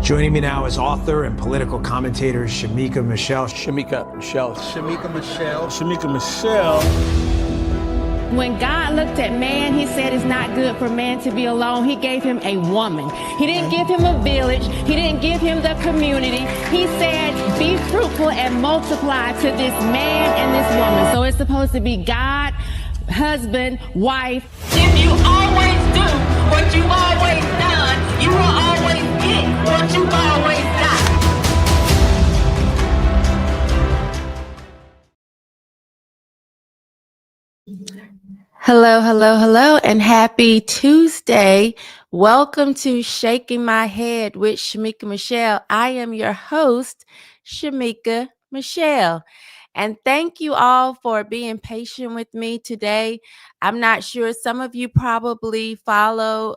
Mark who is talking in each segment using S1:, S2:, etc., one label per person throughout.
S1: Joining me now is author and political commentator Shemeka Michelle.
S2: Shemeka Michelle.
S3: Shemeka Michelle.
S2: Shemeka Michelle.
S4: When God looked at man, he said it's not good for man to be alone. He gave him a woman. He didn't give him a village. He didn't give him the community. He said, be fruitful and multiply to this man and this woman. So it's supposed to be God, husband, wife.
S5: If you always do what you've always done, you will always get what you've always done.
S4: Hello, hello, hello, and happy Tuesday. Welcome to Shaking My Head with Shemeka Michelle. I am your host, Shemeka Michelle. And thank you all for being patient with me today. I'm not sure, some of you probably follow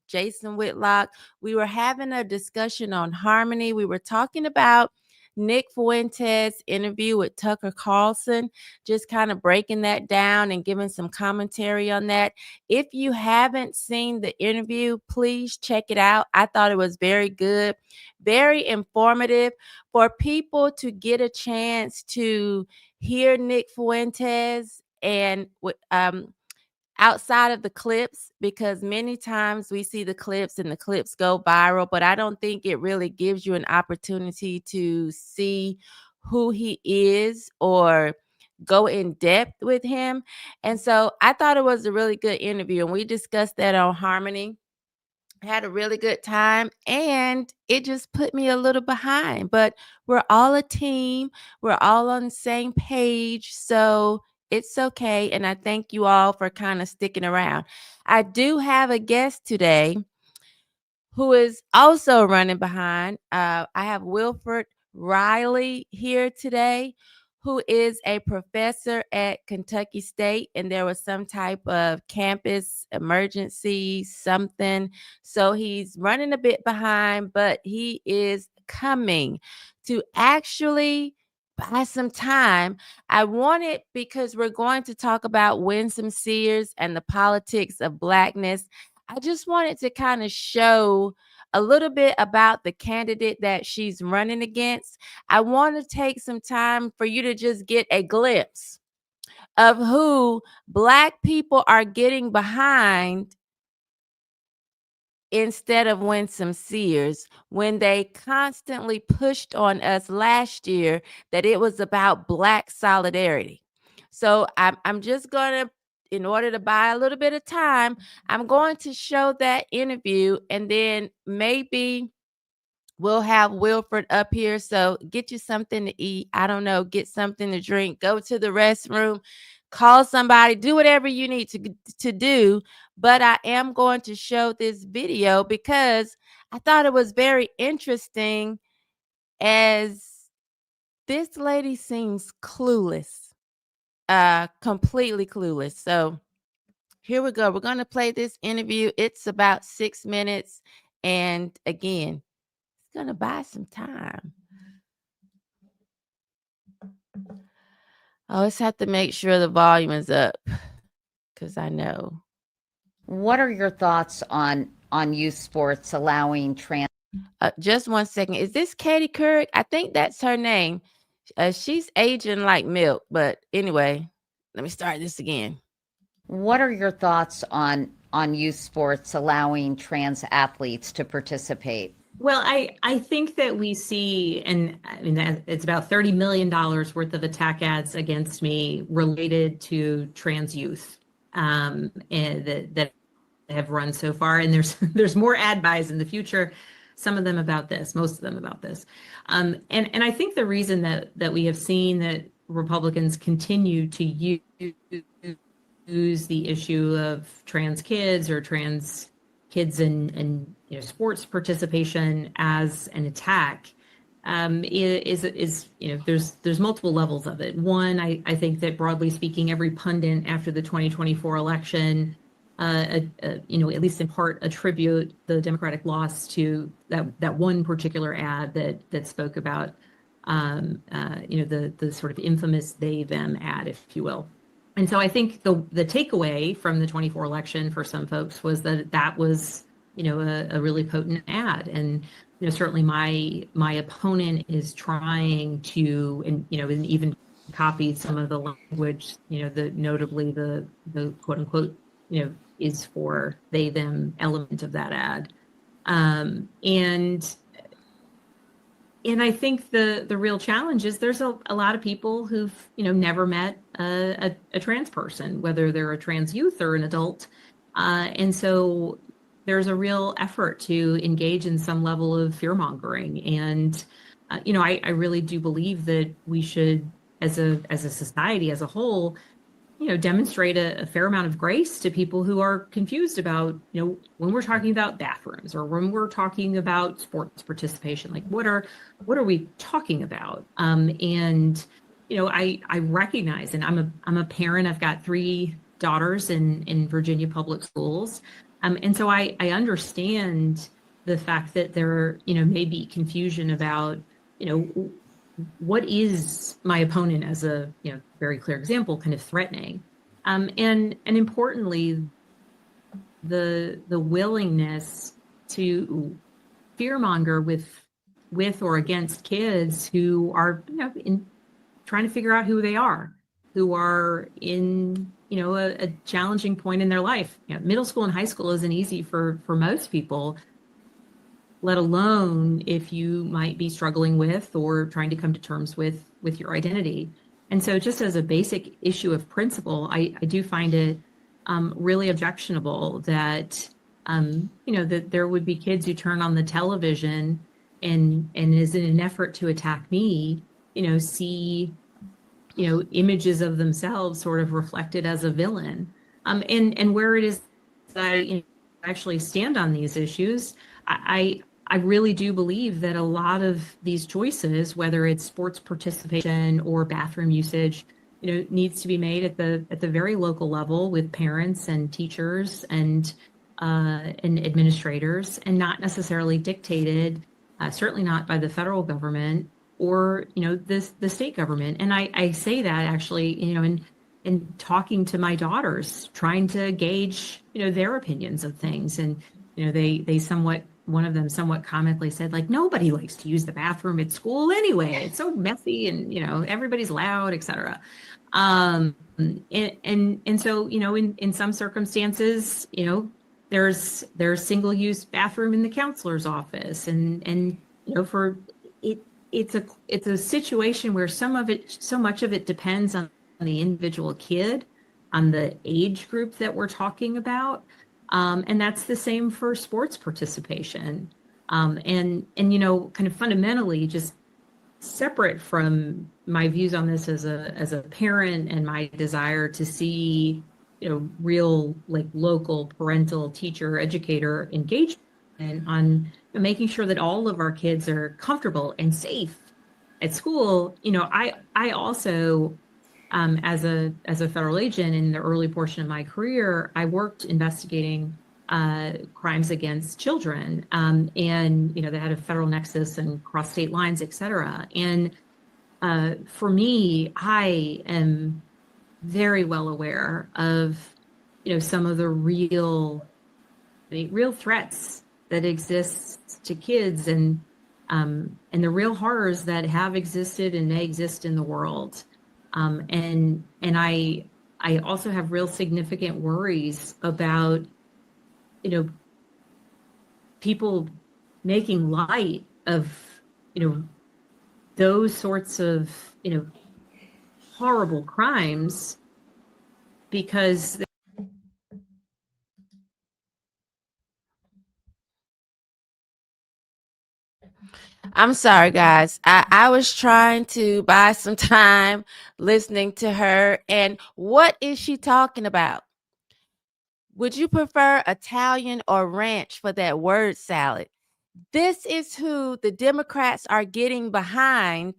S4: Jason Whitlock. We were having a discussion on harmony. We were talking about Nick Fuentes' interview with Tucker Carlson, just kind of breaking that down and giving some commentary on that. If you haven't seen the interview, please check it out. I thought it was very good, very informative for people to get a chance to hear Nick Fuentes and outside of the clips, because many times we see the clips and the clips go viral, but I don't think it really gives you an opportunity to see who he is or go in depth with him. And so I thought it was a really good interview, and we discussed that on Harmony. Had a really good time, and it just put me a little behind, but we're all a team. We're all on the same page. So it's okay. And I thank you all for kind of sticking around. I do have a guest today who is also running behind. I have Wilfred Reilly here today, who is a professor at Kentucky State, and there was some type of campus emergency, something. So he's running a bit behind, but he is coming to actually buy some time. I wanted, because we're going to talk about Winsome Sears and the politics of Blackness, I just wanted to kind of show a little bit about the candidate that she's running against. I want to take some time for you to just get a glimpse of who Black people are getting behind instead of Winsome Sears, when they constantly pushed on us last year that it was about Black solidarity. So I'm just going to, in order to buy a little bit of time, I'm going to show that interview, and then maybe we'll have Wilfred up here. So get you something to eat. I don't know, get something to drink, go to the restroom, call somebody, do whatever you need to do. But I am going to show this video because I thought it was very interesting, as this lady seems clueless, completely clueless. So here we go. We're going to play this interview. It's about 6 minutes. And again, it's going to buy some time. I always have to make sure the volume is up, because I know.
S6: What are your thoughts on youth sports allowing trans?
S4: Just 1 second. Is this Katie Couric? I think that's her name. She's aging like milk. But anyway, let me start this again.
S6: What are your thoughts on youth sports allowing trans athletes to participate?
S7: Well, I think that we see, and I mean, it's about $30 million worth of attack ads against me related to trans youth, and that have run so far. And there's more ad buys in the future. Some of them about this, most of them about this. And I think the reason that we have seen that Republicans continue to use the issue of trans kids or trans kids in sports participation as an attack is there's multiple levels of it. One, I think that broadly speaking, every pundit after the 2024 election, at least in part, attribute the Democratic loss to that one particular ad that spoke about the sort of infamous they them ad, if you will. And so I think the takeaway from the 24 election for some folks was that was, a really potent ad. And certainly my opponent is trying to, and even copied some of the language, notably the quote unquote, is for they them element of that ad. And I think the real challenge is there's a lot of people who've never met a trans person, whether they're a trans youth or an adult, and so there's a real effort to engage in some level of fear mongering. And I really do believe that we should, as a society as a whole, demonstrate a fair amount of grace to people who are confused about, when we're talking about bathrooms or when we're talking about sports participation, like what are we talking about? And I recognize, and I'm a parent. I've got 3 daughters in Virginia public schools, and so I understand the fact that there may be confusion about what is my opponent, as a very clear example, kind of threatening, and importantly, the willingness to fearmonger with or against kids who are trying to figure out who they are, who are in a challenging point in their life. Middle school and high school isn't easy for most people, let alone if you might be struggling with or trying to come to terms with your identity. And so just as a basic issue of principle, I do find it really objectionable that, that there would be kids who turn on the television and is in an effort to attack me, see, images of themselves sort of reflected as a villain. And where it is that I actually stand on these issues, I really do believe that a lot of these choices, whether it's sports participation or bathroom usage, needs to be made at the very local level with parents and teachers and administrators, and not necessarily dictated, certainly not by the federal government or the state government. And I say that actually, in talking to my daughters, trying to gauge their opinions of things, and they somewhat. One of them somewhat comically said, like, nobody likes to use the bathroom at school anyway. It's so messy and, everybody's loud, et cetera. And so, in some circumstances, there's single use bathroom in the counselor's office. And for it's a situation where so much of it depends on the individual kid, on the age group that we're talking about. And that's the same for sports participation. And kind of fundamentally, just separate from my views on this as a parent and my desire to see, real, like, local parental teacher educator engagement on making sure that all of our kids are comfortable and safe at school. I also, as a federal agent in the early portion of my career, I worked investigating crimes against children, and they had a federal nexus and cross state lines, et cetera. And for me, I am very well aware of some of the real threats that exist to kids, and the real horrors that have existed and may exist in the world. And I also have real significant worries about, people making light of, those sorts of, horrible crimes, because
S4: I'm sorry, guys. I was trying to buy some time listening to her. And what is she talking about? Would you prefer Italian or ranch for that word salad? This is who the Democrats are getting behind,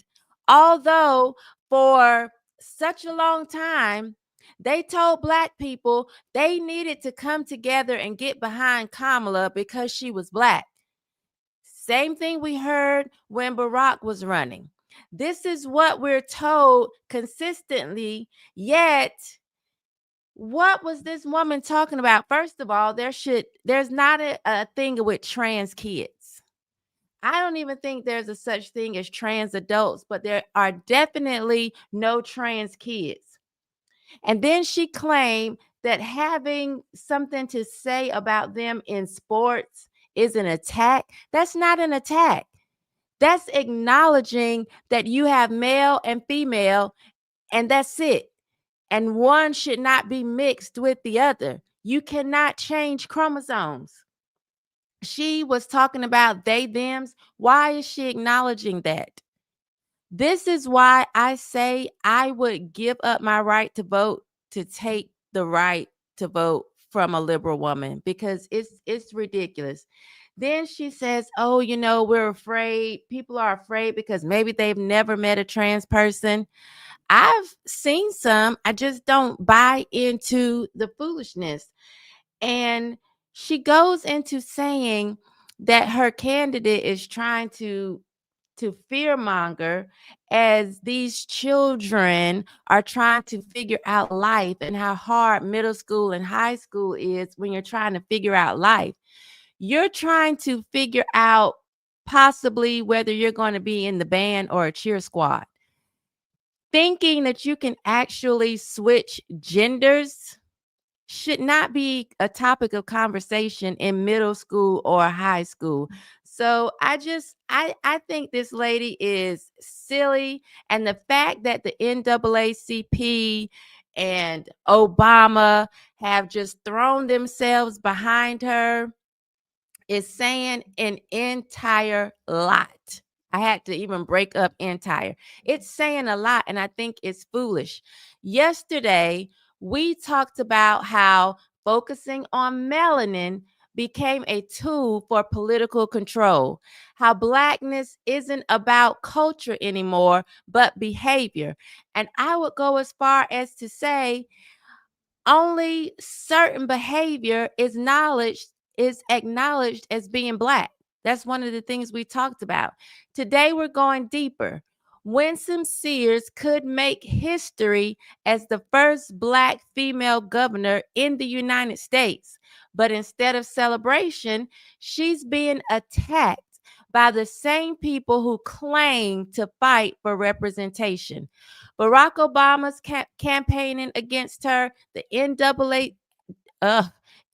S4: although for such a long time, they told Black people they needed to come together and get behind Kamala because she was Black. Same thing we heard when Barack was running. This is what we're told consistently, yet what was this woman talking about? First of all, there's not a thing with trans kids. I don't even think there's a such thing as trans adults, but there are definitely no trans kids. And then she claimed that having something to say about them in sports is an attack. That's not an attack. That's acknowledging that you have male and female, and that's it. And one should not be mixed with the other. You cannot change chromosomes. She was talking about they, thems. Why is she acknowledging that? This is why I say I would give up my right to vote to take the right to vote from a liberal woman, because it's ridiculous. Then she says, "Oh, we're afraid. People are afraid because maybe they've never met a trans person." I've seen some. I just don't buy into the foolishness. And she goes into saying that her candidate is trying to fearmonger as these children are trying to figure out life and how hard middle school and high school is when you're trying to figure out life. You're trying to figure out possibly whether you're going to be in the band or a cheer squad. Thinking that you can actually switch genders should not be a topic of conversation in middle school or high school. So I think this lady is silly. And the fact that the NAACP and Obama have just thrown themselves behind her is saying an entire lot. I had to even break up entire. It's saying a lot, and I think it's foolish. Yesterday, we talked about how focusing on melanin became a tool for political control, how Blackness isn't about culture anymore, but behavior. And I would go as far as to say only certain behavior is acknowledged as being Black. That's one of the things we talked about. Today we're going deeper. Winsome Sears could make history as the first Black female governor in the United States, but instead of celebration, she's being attacked by the same people who claim to fight for representation. Barack Obama's campaigning against her, the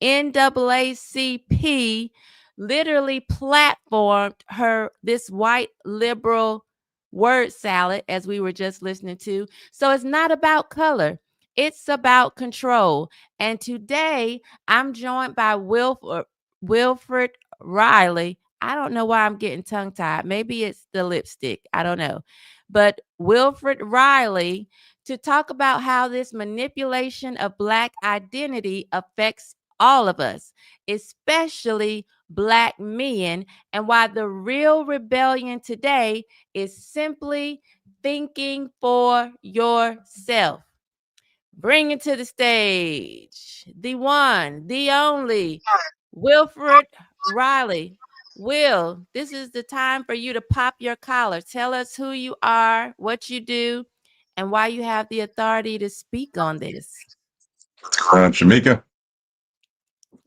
S4: NAACP literally platformed her, this white liberal word salad, as we were just listening to. So it's not about color. It's about control. And today I'm joined by Wilfred Reilly. I don't know why I'm getting tongue tied. Maybe it's the lipstick. I don't know. But Wilfred Reilly, to talk about how this manipulation of Black identity affects all of us, especially Black men, and why the real rebellion today is simply thinking for yourself. Bring it to the stage, the one, the only, Wilfred Reilly. Will, this is the time for you to pop your collar. Tell us who you are, what you do, and why you have the authority to speak on this.
S3: Shemeka,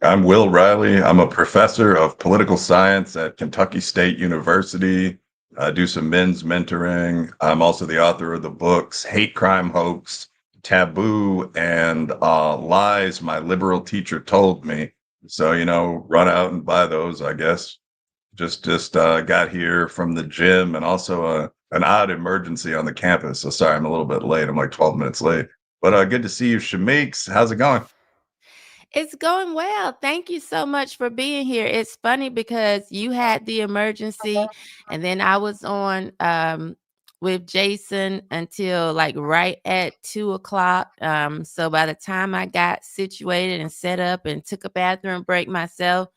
S3: I'm Will Reilly. I'm a professor of political science at Kentucky State University. I do some men's mentoring. I'm also the author of the books Hate Crime Hoax, Taboo, and Lies My Liberal Teacher Told Me. So, run out and buy those, I guess. Just got here from the gym, and also an odd emergency on the campus. So sorry, I'm a little bit late. I'm like 12 minutes late. But good to see you, Shemeka. How's it going?
S4: It's going well. Thank you so much for being here. It's funny because you had the emergency, and then I was on with Jason until like right at 2:00. So by the time I got situated and set up and took a bathroom break myself,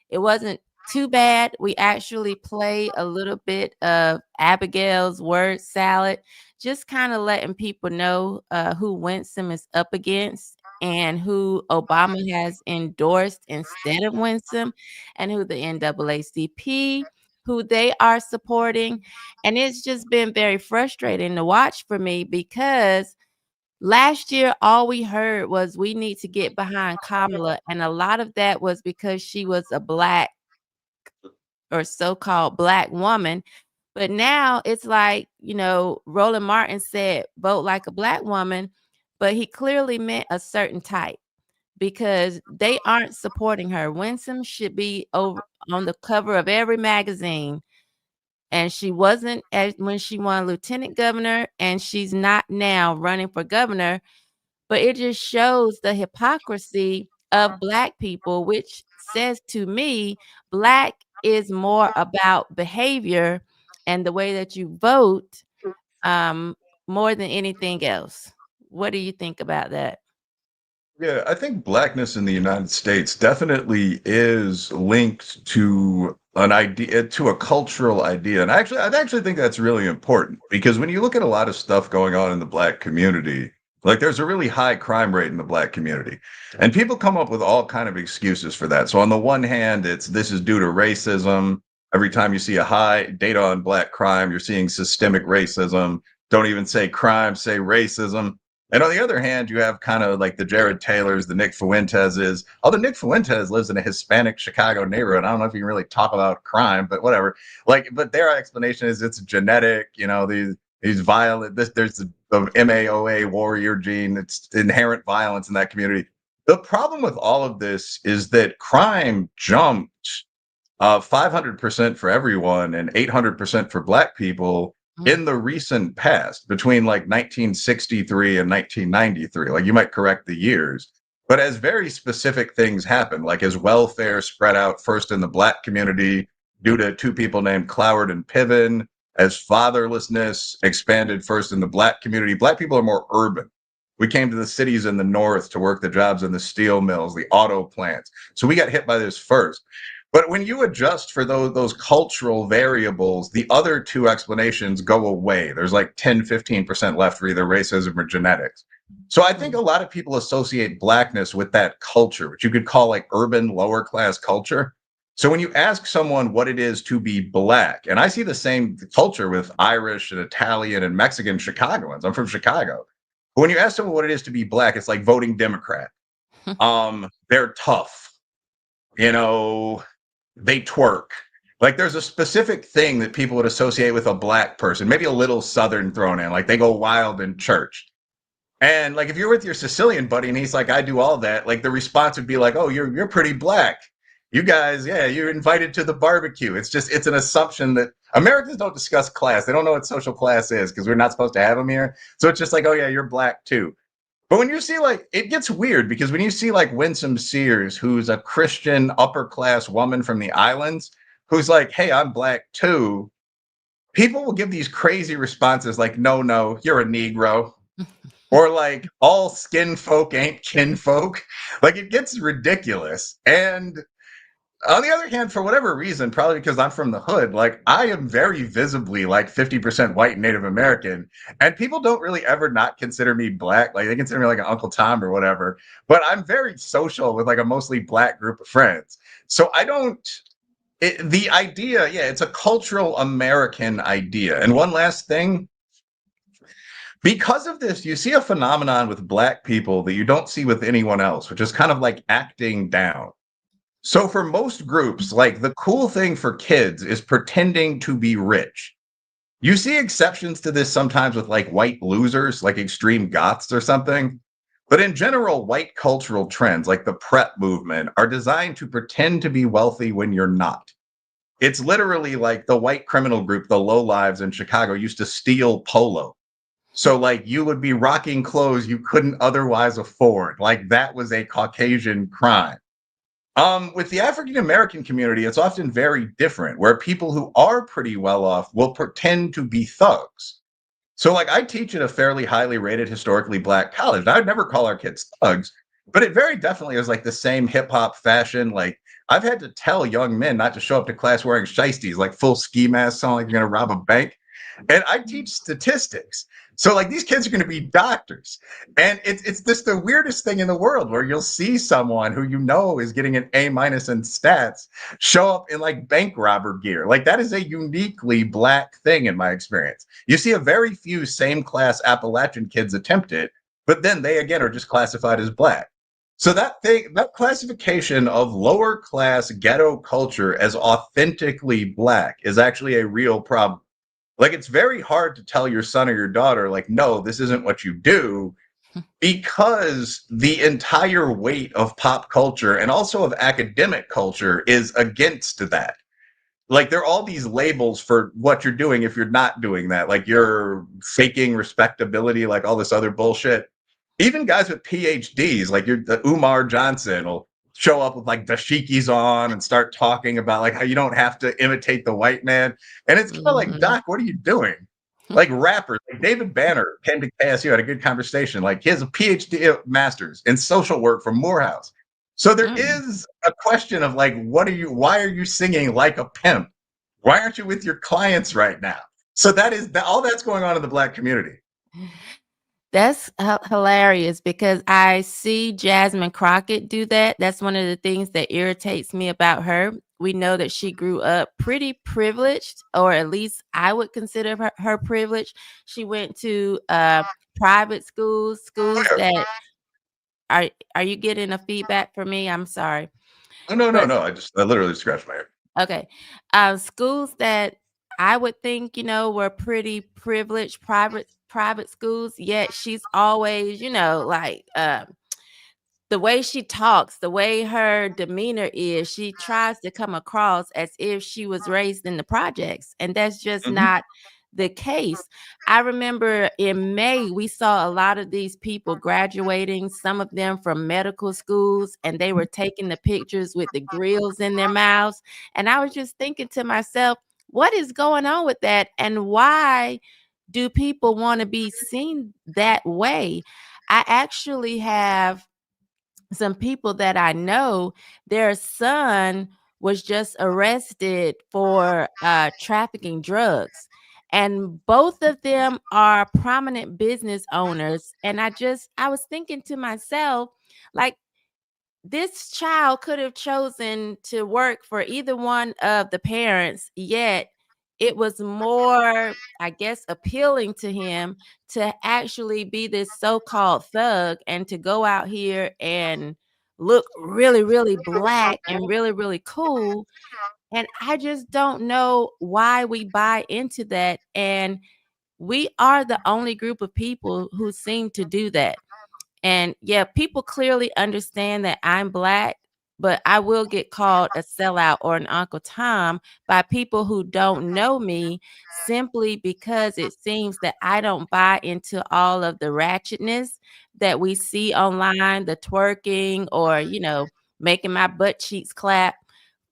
S4: it wasn't too bad. We actually played a little bit of Abigail's word salad, just kind of letting people know who Winsome is up against and who Obama has endorsed instead of Winsome, and who the NAACP, who they are supporting. And it's just been very frustrating to watch for me, because last year, all we heard was we need to get behind Kamala. And a lot of that was because she was a Black or so-called black woman. But now it's like, Roland Martin said, vote like a black woman, but he clearly meant a certain type because they aren't supporting her. Winsome should be over on the cover of every magazine. And she wasn't when she won lieutenant governor, and she's not now running for governor. But it just shows the hypocrisy of black people, which says to me, black is more about behavior and the way that you vote, more than anything else. What do you think about that?
S3: Yeah, I think blackness in the United States definitely is linked to an idea, to a cultural idea. And I actually think that's really important because when you look at a lot of stuff going on in the black community, like there's a really high crime rate in the black community. And people come up with all kind of excuses for that. So on the one hand, this is due to racism. Every time you see a high data on black crime, you're seeing systemic racism. Don't even say crime, say racism. And on the other hand, you have kind of like the Jared Taylors, the Nick Fuenteses. Although Nick Fuentes lives in a Hispanic Chicago neighborhood. I don't know if you can really talk about crime, but whatever. But their explanation is it's genetic, these violent, there's the MAOA warrior gene, it's inherent violence in that community. The problem with all of this is that crime jumped 500% for everyone and 800% for black people in the recent past, between like 1963 and 1993. Like you might correct the years, but as very specific things happen, like as welfare spread out first in the black community due to two people named Cloward and Piven, as fatherlessness expanded first in the black community. Black people are more urban. We came to the cities in the north to work the jobs in the steel mills, the auto plants. So we got hit by this first. But when you adjust for those cultural variables, the other two explanations go away. There's like 10, 15% left for either racism or genetics. So I think a lot of people associate blackness with that culture, which you could call like urban lower class culture. So when you ask someone what it is to be black, and I see the same culture with Irish and Italian and Mexican Chicagoans. I'm from Chicago. But when you ask someone what it is to be black, it's like voting Democrat. They're tough. They twerk. Like there's a specific thing that people would associate with a black person, maybe a little Southern thrown in, like they go wild in church. And like if you're with your Sicilian buddy and he's like, I do all that, like the response would be like, oh, you're pretty black. You guys, yeah, you're invited to the barbecue. It's an assumption that Americans don't discuss class. They don't know what social class is because we're not supposed to have them here. So it's just like, oh yeah, you're black too. But when you see it gets weird because when you see like Winsome Sears, who's a Christian upper class woman from the islands, who's like, hey, I'm black too, people will give these crazy responses like, no, you're a Negro. Or like all skin folk ain't kin folk. Like it gets ridiculous. And on the other hand, for whatever reason, probably because I'm from the hood, like I am very visibly like 50% white and Native American, and people don't really ever not consider me black. Like they consider me like an Uncle Tom or whatever, but I'm very social with like a mostly black group of friends. So the idea, yeah, it's a cultural American idea. And one last thing, because of this, you see a phenomenon with black people that you don't see with anyone else, which is kind of like acting down. So for most groups, like the cool thing for kids is pretending to be rich. You see exceptions to this sometimes with like white losers, like extreme goths or something. But in general, white cultural trends like the prep movement are designed to pretend to be wealthy when you're not. It's literally like the white criminal group, the lowlives in Chicago, used to steal polo. So like you would be rocking clothes you couldn't otherwise afford. Like that was a Caucasian crime. With the African American community, it's often very different, where people who are pretty well off will pretend to be thugs. So, like, I teach at a fairly highly rated historically black college. And I would never call our kids thugs, but it very definitely is like the same hip hop fashion. Like, I've had to tell young men not to show up to class wearing shiesties, like full ski masks, sound like you're going to rob a bank. And I teach statistics. So like these kids are going to be doctors. And it's just the weirdest thing in the world where you'll see someone who you know is getting an A- in stats show up in like bank robber gear. Like that is a uniquely black thing in my experience. You see a very few same class Appalachian kids attempt it, but then they again are just classified as black. So that classification of lower class ghetto culture as authentically Black is actually a real problem. Like, it's very hard to tell your son or your daughter, like, no, this isn't what you do, because the entire weight of pop culture and also of academic culture is against that. Like, there are all these labels for what you're doing if you're not doing that. Like, you're faking respectability, like all this other bullshit. Even guys with PhDs, like the Umar Johnson, will show up with like dashikis on and start talking about like how you don't have to imitate the white man. And it's kind of like, Doc, what are you doing? Like, rappers, like David Banner came to KSU, had a good conversation. Like, he has a PhD master's in social work from Morehouse. So there is a question of like, why are you singing like a pimp? Why aren't you with your clients right now? So all that's going on in the Black community.
S4: That's hilarious, because I see Jasmine Crockett do that. That's one of the things that irritates me about her. We know that she grew up pretty privileged, or at least I would consider her privileged. She went to private schools that are you getting a feedback from me? I'm sorry.
S3: Oh, no.
S4: But
S3: I literally scratched my head.
S4: okay. Schools that I would think, were pretty privileged, private schools, yet she's always, like the way she talks, the way her demeanor is, she tries to come across as if she was raised in the projects, and that's just not the case. I remember in May, we saw a lot of these people graduating, some of them from medical schools, and they were taking the pictures with the grills in their mouths. And I was just thinking to myself, what is going on with that? And why do people want to be seen that way? I actually have some people that I know, their son was just arrested for trafficking drugs. And both of them are prominent business owners. And I was thinking to myself, like, this child could have chosen to work for either one of the parents, yet it was more, I guess, appealing to him to actually be this so-called thug and to go out here and look really, really Black and really, really cool. And I just don't know why we buy into that. And we are the only group of people who seem to do that. And yeah, people clearly understand that I'm Black, but I will get called a sellout or an Uncle Tom by people who don't know me, simply because it seems that I don't buy into all of the ratchetness that we see online, the twerking, or, making my butt cheeks clap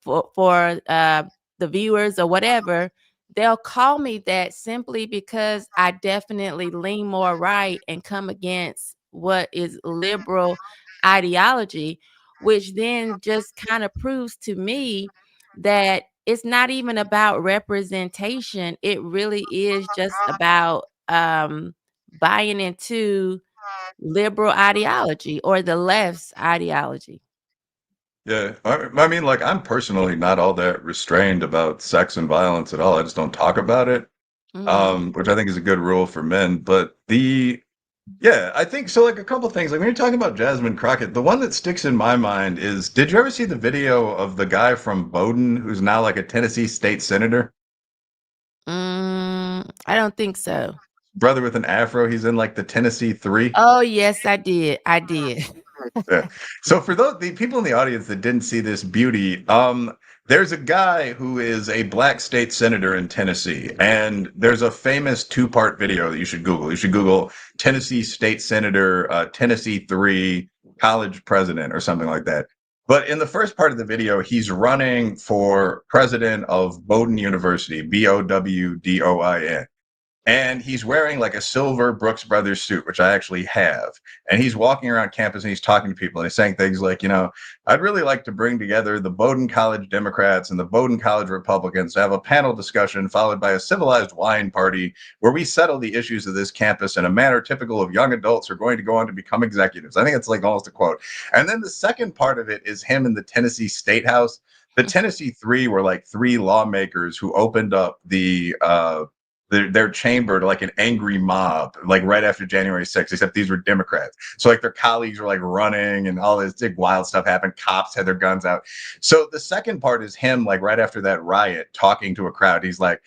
S4: for the viewers or whatever. They'll call me that simply because I definitely lean more right and come against what is liberal ideology, which then just kind of proves to me that it's not even about representation. It really is just about buying into liberal ideology or the left's ideology.
S3: Yeah, I mean, like, I'm personally not all that restrained about sex and violence at all. I just don't talk about it, which I think is a good rule for men. But yeah, I think so. Like, a couple things. Like, when you're talking about Jasmine Crockett, the one that sticks in my mind is: did you ever see the video of the guy from Bowdoin who's now like a Tennessee state senator?
S4: I don't think so.
S3: Brother with an afro. He's in like the Tennessee 3.
S4: Oh, yes, I did. I did.
S3: Yeah. So for the people in the audience that didn't see this beauty, there's a guy who is a Black state senator in Tennessee, and there's a famous 2-part video that you should Google. You should Google Tennessee state senator, Tennessee 3 college president, or something like that. But in the first part of the video, he's running for president of Bowdoin University, Bowdoin. And he's wearing like a silver Brooks Brothers suit, which I actually have. And he's walking around campus and he's talking to people and he's saying things like, I'd really like to bring together the Bowdoin College Democrats and the Bowdoin College Republicans to have a panel discussion followed by a civilized wine party where we settle the issues of this campus in a manner typical of young adults who are going to go on to become executives. I think it's like almost a quote. And then the second part of it is him in the Tennessee State House. The Tennessee 3 were like 3 lawmakers who opened up the their chamber to like an angry mob, like right after January 6th, except these were Democrats. So like their colleagues were like running and all this big wild stuff happened. Cops had their guns out. So the second part is him, like right after that riot, talking to a crowd. He's like,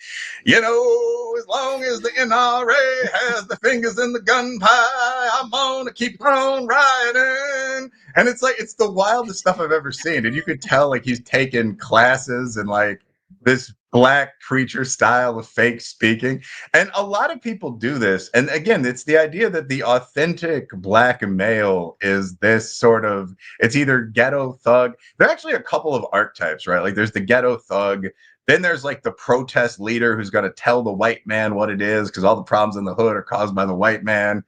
S3: you know, as long as the NRA has the fingers in the gun pie, I'm gonna keep on rioting. And it's like, it's the wildest stuff I've ever seen. And you could tell like he's taken classes and like this black preacher style of fake speaking. And a lot of people do this. And again, it's the idea that the authentic black male is this sort of, it's either ghetto thug. There are actually a couple of archetypes, right? Like there's the ghetto thug. Then there's like the protest leader who's going to tell the white man what it is because all the problems in the hood are caused by the white man.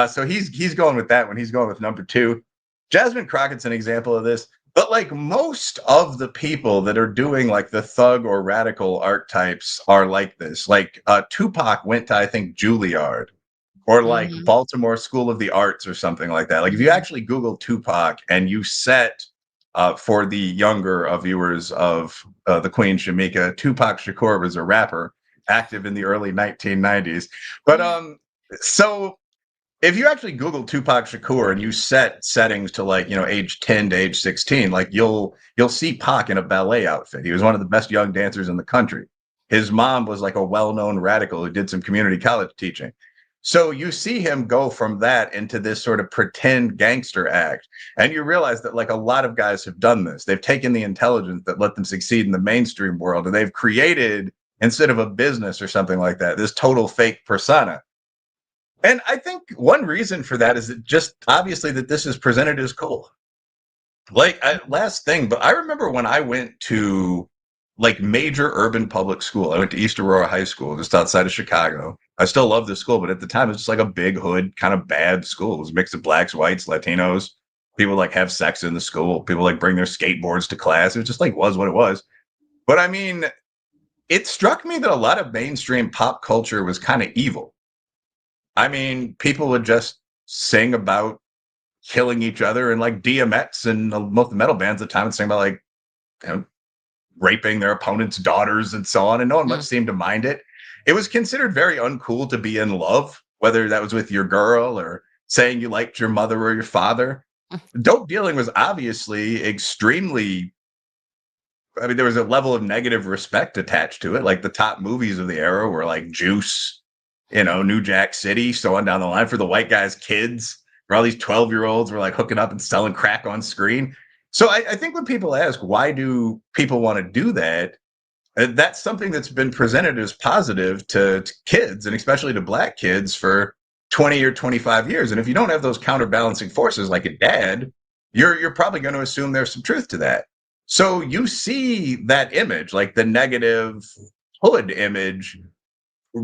S3: So he's going with that one. He's going with number 2. Jasmine Crockett's an example of this. But like most of the people that are doing like the thug or radical archetypes are like this. Like Tupac went to, I think, Juilliard or like Baltimore School of the Arts or something like that. Like if you actually Google Tupac and you set for the younger viewers of the Queen Shemeka, Tupac Shakur was a rapper active in the early 1990s. But so if you actually Google Tupac Shakur and you set settings to like, you know, age 10 to age 16, like you'll see Pac in a ballet outfit. He was one of the best young dancers in the country. His mom was like a well-known radical who did some community college teaching. So you see him go from that into this sort of pretend gangster act. And you realize that like a lot of guys have done this. They've taken the intelligence that let them succeed in the mainstream world and they've created, instead of a business or something like that, this total fake persona. And I think one reason for that is that just obviously that this is presented as cool. Like last thing, but I remember when I went to like major urban public school. I went to East Aurora High School just outside of Chicago. I still love the school, but at the time it was just like a big hood kind of bad school. It was a mix of blacks, whites, Latinos. People like have sex in the school. People like bring their skateboards to class. It was just like was what it was. But I mean, it struck me that a lot of mainstream pop culture was kind of evil. I mean, people would just sing about killing each other, and like DMX and most of the metal bands at the time would sing about like, you know, raping their opponents' daughters and so on, and no one much seemed to mind it. It was considered very uncool to be in love, whether that was with your girl or saying you liked your mother or your father. Dope dealing was obviously extremely, I mean, there was a level of negative respect attached to it. Like the top movies of the era were like Juice, you know, New Jack City, so on down the line for the white guys' kids, where all these 12-year-olds were like hooking up and selling crack on screen. So I think when people ask, why do people want to do that? That's something that's been presented as positive to kids, and especially to black kids, for 20 or 25 years. And if you don't have those counterbalancing forces like a dad, you're probably going to assume there's some truth to that. So you see that image, like the negative hood image,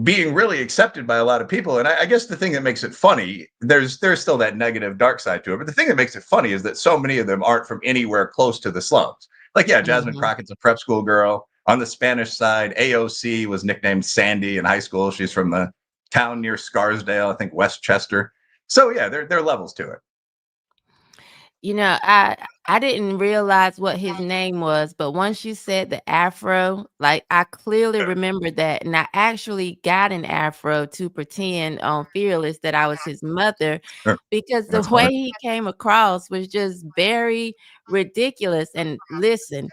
S3: being really accepted by a lot of people. And I guess the thing that makes it funny, there's still that negative dark side to it, but the thing that makes it funny is that so many of them aren't from anywhere close to the slums. Like, yeah, Jasmine Crockett's a prep school girl. On the Spanish side, AOC was nicknamed Sandy in high school. She's from the town near Scarsdale, I think Westchester. So yeah, there are levels to it.
S4: You know, I didn't realize what his name was, but once you said the afro, like I clearly remember that, and I actually got an afro to pretend on Fearless that I was his mother, because the way he came across was just very ridiculous. And listen,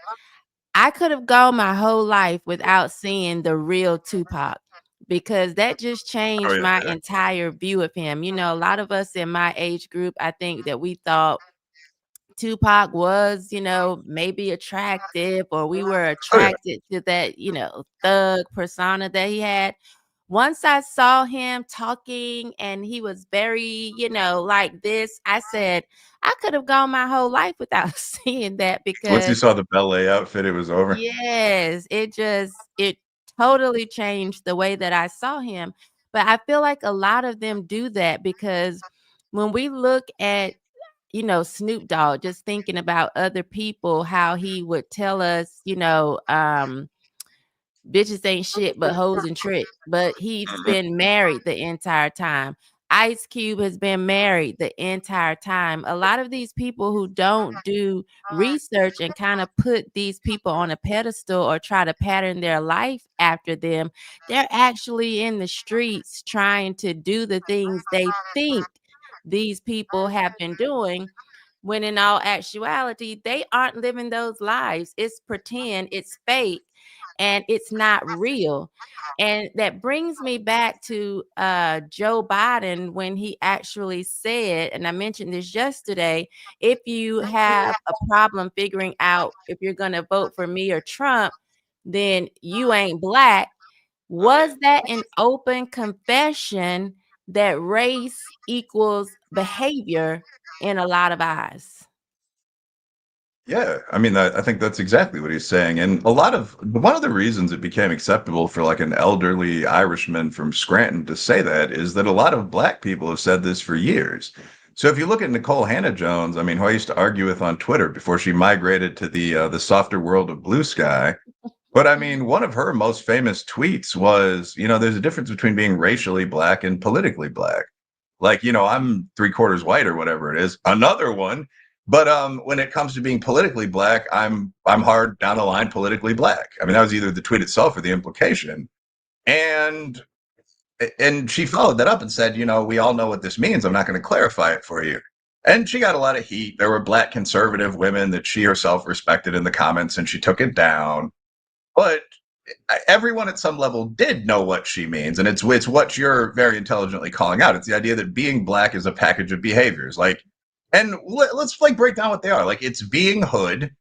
S4: I could have gone my whole life without seeing the real Tupac, because that just changed my entire view of him. You know, a lot of us in my age group, I think that we thought Tupac was, you know, maybe attractive, or we were attracted to that, you know, thug persona that he had. Once I saw him talking and he was very, you know, like this, I said, I could have gone my whole life without seeing that, because
S3: once you saw the ballet outfit, it was over.
S4: Yes, it totally changed the way that I saw him. But I feel like a lot of them do that, because when we look at, you know, Snoop Dogg, just thinking about other people, how he would tell us, you know, bitches ain't shit but hoes and tricks, but he's been married the entire time. Ice Cube has been married the entire time. A lot of these people who don't do research and kind of put these people on a pedestal or try to pattern their life after them, they're actually in the streets trying to do the things they think these people have been doing, when in all actuality, they aren't living those lives. It's pretend, it's fake, and it's not real. And that brings me back to Joe Biden when he actually said, and I mentioned this yesterday, if you have a problem figuring out if you're going to vote for me or Trump, then you ain't Black. Was that an open confession that race equals behavior in a lot of eyes?
S3: Yeah, I mean, I think that's exactly what he's saying. And one of the reasons it became acceptable for like an elderly Irishman from Scranton to say that is that a lot of Black people have said this for years. So if you look at Nicole Hannah-Jones, I mean, who I used to argue with on Twitter before she migrated to the softer world of Blue Sky. But I mean, one of her most famous tweets was, there's a difference between being racially Black and politically Black. Like, I'm 3/4 white or whatever it is. Another one. But when it comes to being politically Black, I'm hard down the line politically Black. I mean, that was either the tweet itself or the implication. And she followed that up and said, we all know what this means. I'm not going to clarify it for you. And she got a lot of heat. There were Black conservative women that she herself respected in the comments, and she took it down. But everyone at some level did know what she means. And it's what you're very intelligently calling out. It's the idea that being Black is a package of behaviors. Like, and let's like break down what they are. Like, it's being hood.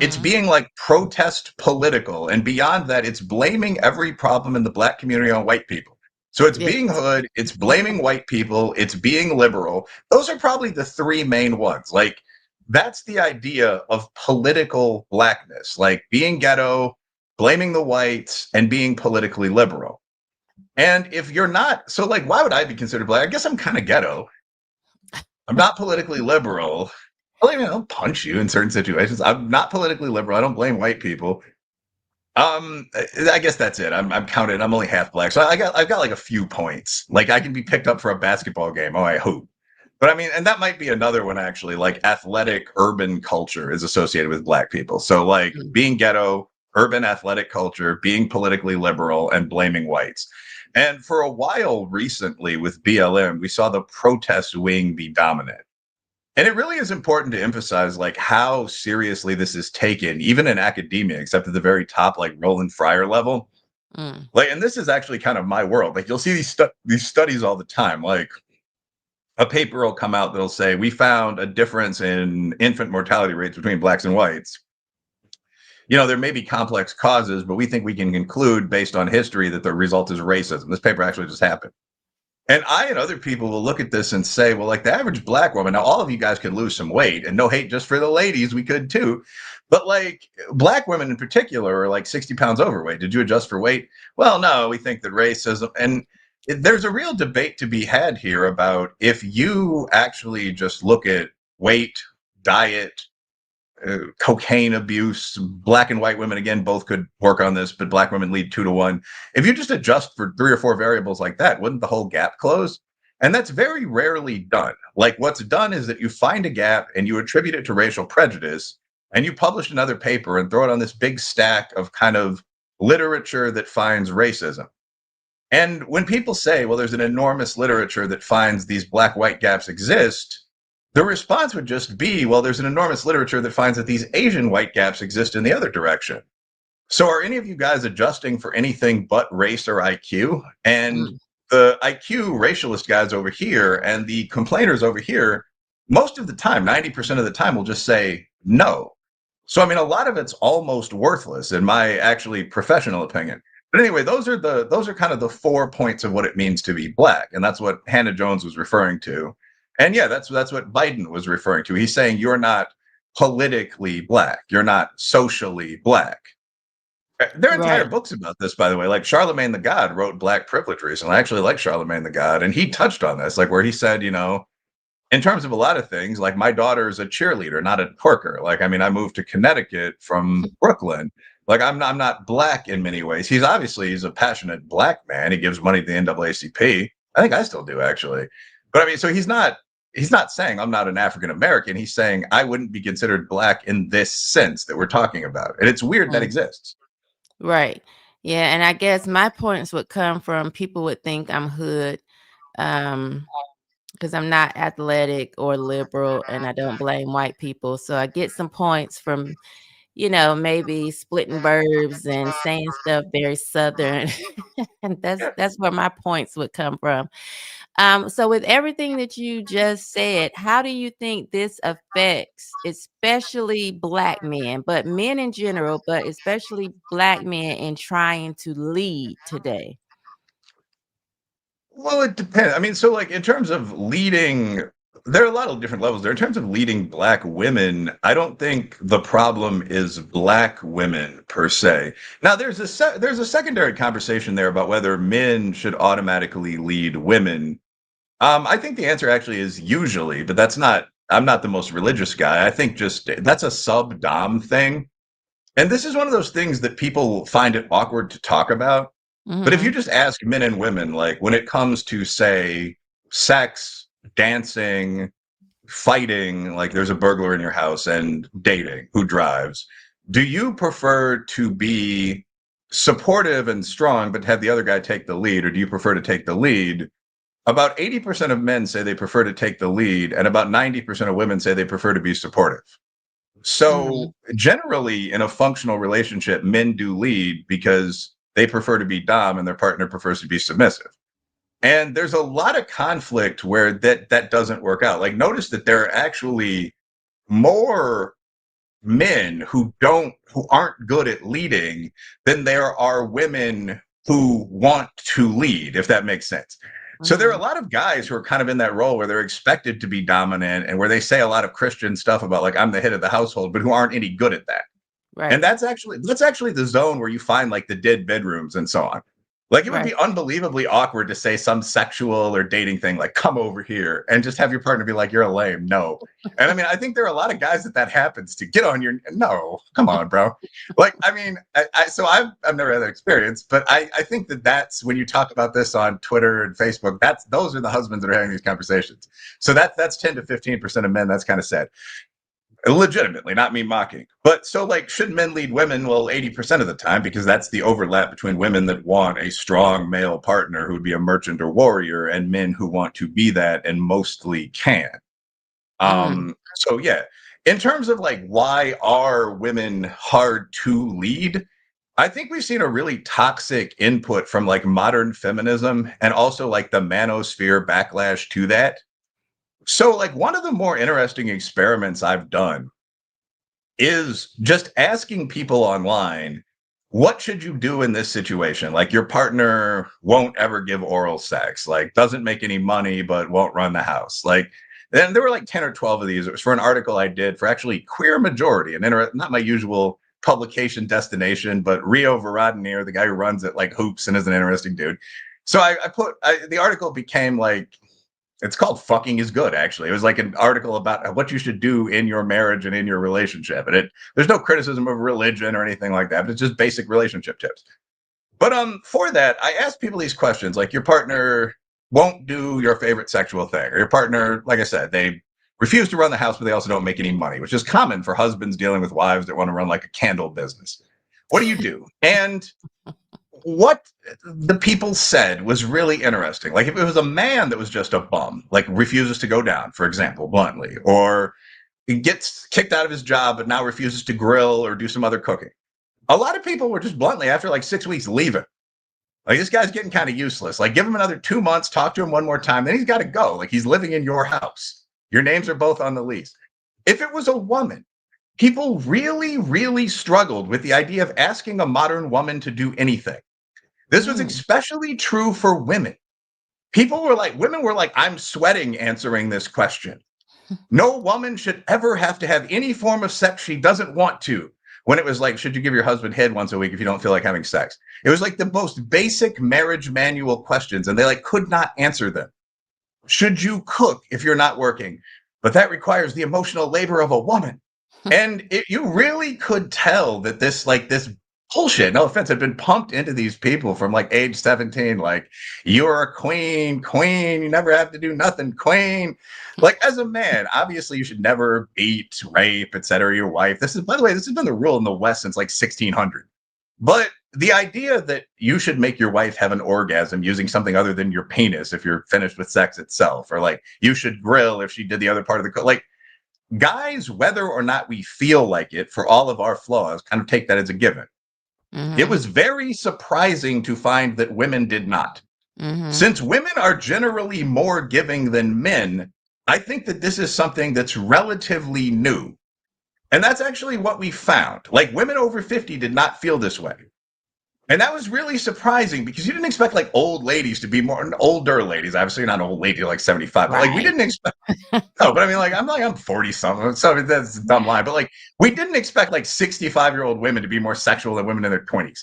S3: It's being like protest political. And beyond that, it's blaming every problem in the Black community on white people. So it's being hood, it's blaming white people, it's being liberal. Those are probably the three main ones. Like, that's the idea of political Blackness, like being ghetto, blaming the whites, and being politically liberal. And if you're not, so like, why would I be considered Black? I guess I'm kind of ghetto. I'm not politically liberal. I'll punch you in certain situations. I'm not politically liberal. I don't blame white people. I guess that's it. I'm counted. I'm only half Black, so I've got like a few points. Like, I can be picked up for a basketball game. Oh, I hope. But I mean, and that might be another one actually. Like, athletic urban culture is associated with Black people. So like being ghetto, urban athletic culture, being politically liberal, and blaming whites. And for a while recently with BLM, we saw the protest wing be dominant. And it really is important to emphasize like how seriously this is taken, even in academia, except at the very top, like Roland Fryer level. Like, and this is actually kind of my world. Like, you'll see these studies all the time. Like, a paper will come out that'll say, we found a difference in infant mortality rates between Blacks and whites. There may be complex causes, but we think we can conclude based on history that the result is racism. This paper actually just happened. And I and other people will look at this and say, well, like the average Black woman, now all of you guys could lose some weight, and no hate just for the ladies, we could too. But like Black women in particular are like 60 pounds overweight. Did you adjust for weight? Well, no, we think that racism, and there's a real debate to be had here about if you actually just look at weight, diet, cocaine abuse. Black and white women, again, both could work on this, but Black women lead 2-to-1. If you just adjust for 3 or 4 variables like that, wouldn't the whole gap close? And that's very rarely done. Like, what's done is that you find a gap and you attribute it to racial prejudice, and you publish another paper and throw it on this big stack of kind of literature that finds racism. And when people say, well, there's an enormous literature that finds these Black-white gaps exist, the response would just be, well, there's an enormous literature that finds that these Asian white gaps exist in the other direction. So are any of you guys adjusting for anything but race or IQ? And the IQ racialist guys over here and the complainers over here, most of the time, 90% of the time, will just say no. So, I mean, a lot of it's almost worthless in my actually professional opinion. But anyway, those are kind of the 4 points of what it means to be Black. And that's what Hannah-Jones was referring to. And yeah, that's what Biden was referring to. He's saying you're not politically Black. You're not socially Black. There are entire books about this, by the way. Like Charlemagne the God wrote Black Privilege recently. I actually like Charlemagne the God. And he touched on this, like where he said, in terms of a lot of things, like my daughter is a cheerleader, not a twerker. Like, I mean, I moved to Connecticut from Brooklyn. Like, I'm not Black in many ways. He's a passionate Black man. He gives money to the NAACP. I think I still do, actually. But I mean, so he's not saying I'm not an African American. He's saying I wouldn't be considered black in this sense that we're talking about. And it's weird that
S4: Mm.
S3: exists.
S4: Right. Yeah, and I guess my points would come from people would think I'm hood, because I'm not athletic or liberal, and I don't blame white people. So I get some points from, maybe splitting verbs and saying stuff very southern, and that's where my points would come from. So with everything that you just said, how do you think this affects, especially Black men, but men in general, but especially Black men in trying to lead today?
S3: Well, it depends. I mean, so like in terms of leading, there are a lot of different levels there. In terms of leading Black women, I don't think the problem is Black women per se. Now, there's a secondary conversation there about whether men should automatically lead women. I think the answer actually is usually, but that's not. I'm not the most religious guy. I think just that's a sub-dom thing. And this is one of those things that people find it awkward to talk about. But if you
S4: Mhm.
S3: just ask men and women, like when it comes to, say, sex, dancing, fighting, like there's a burglar in your house, and dating, who drives, do you prefer to be supportive and strong, but have the other guy take the lead, or do you prefer to take the lead? About 80% of men say they prefer to take the lead, and about 90% of women say they prefer to be supportive.
S4: Mhm.
S3: So generally, in a functional relationship, men do lead because they prefer to be dom and their partner prefers to be submissive. And there's a lot of conflict where that doesn't work out. Like, notice that there are actually more men who aren't good at leading than there are women who want to lead, if that makes sense. So there are a
S4: Mhm.
S3: lot of guys who are kind of in that role where they're expected to be dominant and where they say a lot of Christian stuff about, like, I'm the head of the household, but who aren't any good at that. And
S4: Right.
S3: that's actually the zone where you find like the dead bedrooms and so on. Like, it would
S4: Right.
S3: be unbelievably awkward to say some sexual or dating thing like "come over here" and just have your partner be like, "You're a lame." No. And I mean, I think there are a lot of guys that happens to. Get on your no. Come on, bro. Like, I mean, so I've never had that experience, but I think that's when you talk about this on Twitter and Facebook. Those are the husbands that are having these conversations. So that's 10 to 15% of men. That's kind of sad. Legitimately, not me mocking. But so, like, should men lead women? Well, 80% of the time, because that's the overlap between women that want a strong male partner who would be a merchant or warrior, and men who want to be that and mostly can.
S4: Mm.
S3: So yeah, in terms of like why are women hard to lead? I think we've seen a really toxic input from like modern feminism and also like the manosphere backlash to that. So, like, one of the more interesting experiments I've done is just asking people online, what should you do in this situation? Like, your partner won't ever give oral sex, like, doesn't make any money, but won't run the house. Like, and there were like 10 or 12 of these. It was for an article I did for actually Queer Majority, not my usual publication destination, but Rio Varadimir, the guy who runs it, like hoops and is an interesting dude. So the article became like, it's called "Fucking is Good." Actually, it was like an article about what you should do in your marriage and in your relationship, and there's no criticism of religion or anything like that, but it's just basic relationship tips. But for that, I asked people these questions, like, your partner won't do your favorite sexual thing, or your partner, like I said, they refuse to run the house, but they also don't make any money, which is common for husbands dealing with wives that want to run like a candle business. What do you do? And what the people said was really interesting. Like, if it was a man that was just a bum, like refuses to go down, for example, bluntly, or he gets kicked out of his job but now refuses to grill or do some other cooking, a lot of people were just bluntly, after like 6 weeks, leaving. Like, this guy's getting kind of useless. Like, give him another 2 months, talk to him one more time, then he's got to go. Like, he's living in your house. Your names are both on the lease. If it was a woman, people really, really struggled with the idea of asking a modern woman to do anything. This was
S4: Mm.
S3: especially true for women. Women were like, I'm sweating answering this question. No woman should ever have to have any form of sex she doesn't want to. When it was like, should you give your husband head once a week if you don't feel like having sex? It was like the most basic marriage manual questions, and they like could not answer them. Should you cook if you're not working? But that requires the emotional labor of a woman. And you really could tell that this bullshit, no offense, had been pumped into these people from like age 17, like, you're a queen, you never have to do nothing, queen. Like, as a man, obviously you should never beat, rape, etc. your wife. This is, by the way, this has been the rule in the West since like 1600. But the idea that you should make your wife have an orgasm using something other than your penis if you're finished with sex itself, or like you should grill if she did the other part of the like, guys, whether or not we feel like it, for all of our flaws, kind of take that as a given. It was very surprising to find that women did not. Since women are generally more giving than men, I think that this is something that's relatively new. And that's actually what we found. Like, women over 50 did not feel this way. And that was really surprising because you didn't expect like old ladies to be more, older ladies. Obviously, not an old lady like 75, but like we didn't expect. No, but I mean, like I'm 40 something, so that's a dumb line. But like we didn't expect like 65-year-old women to be more sexual than women in their 20s.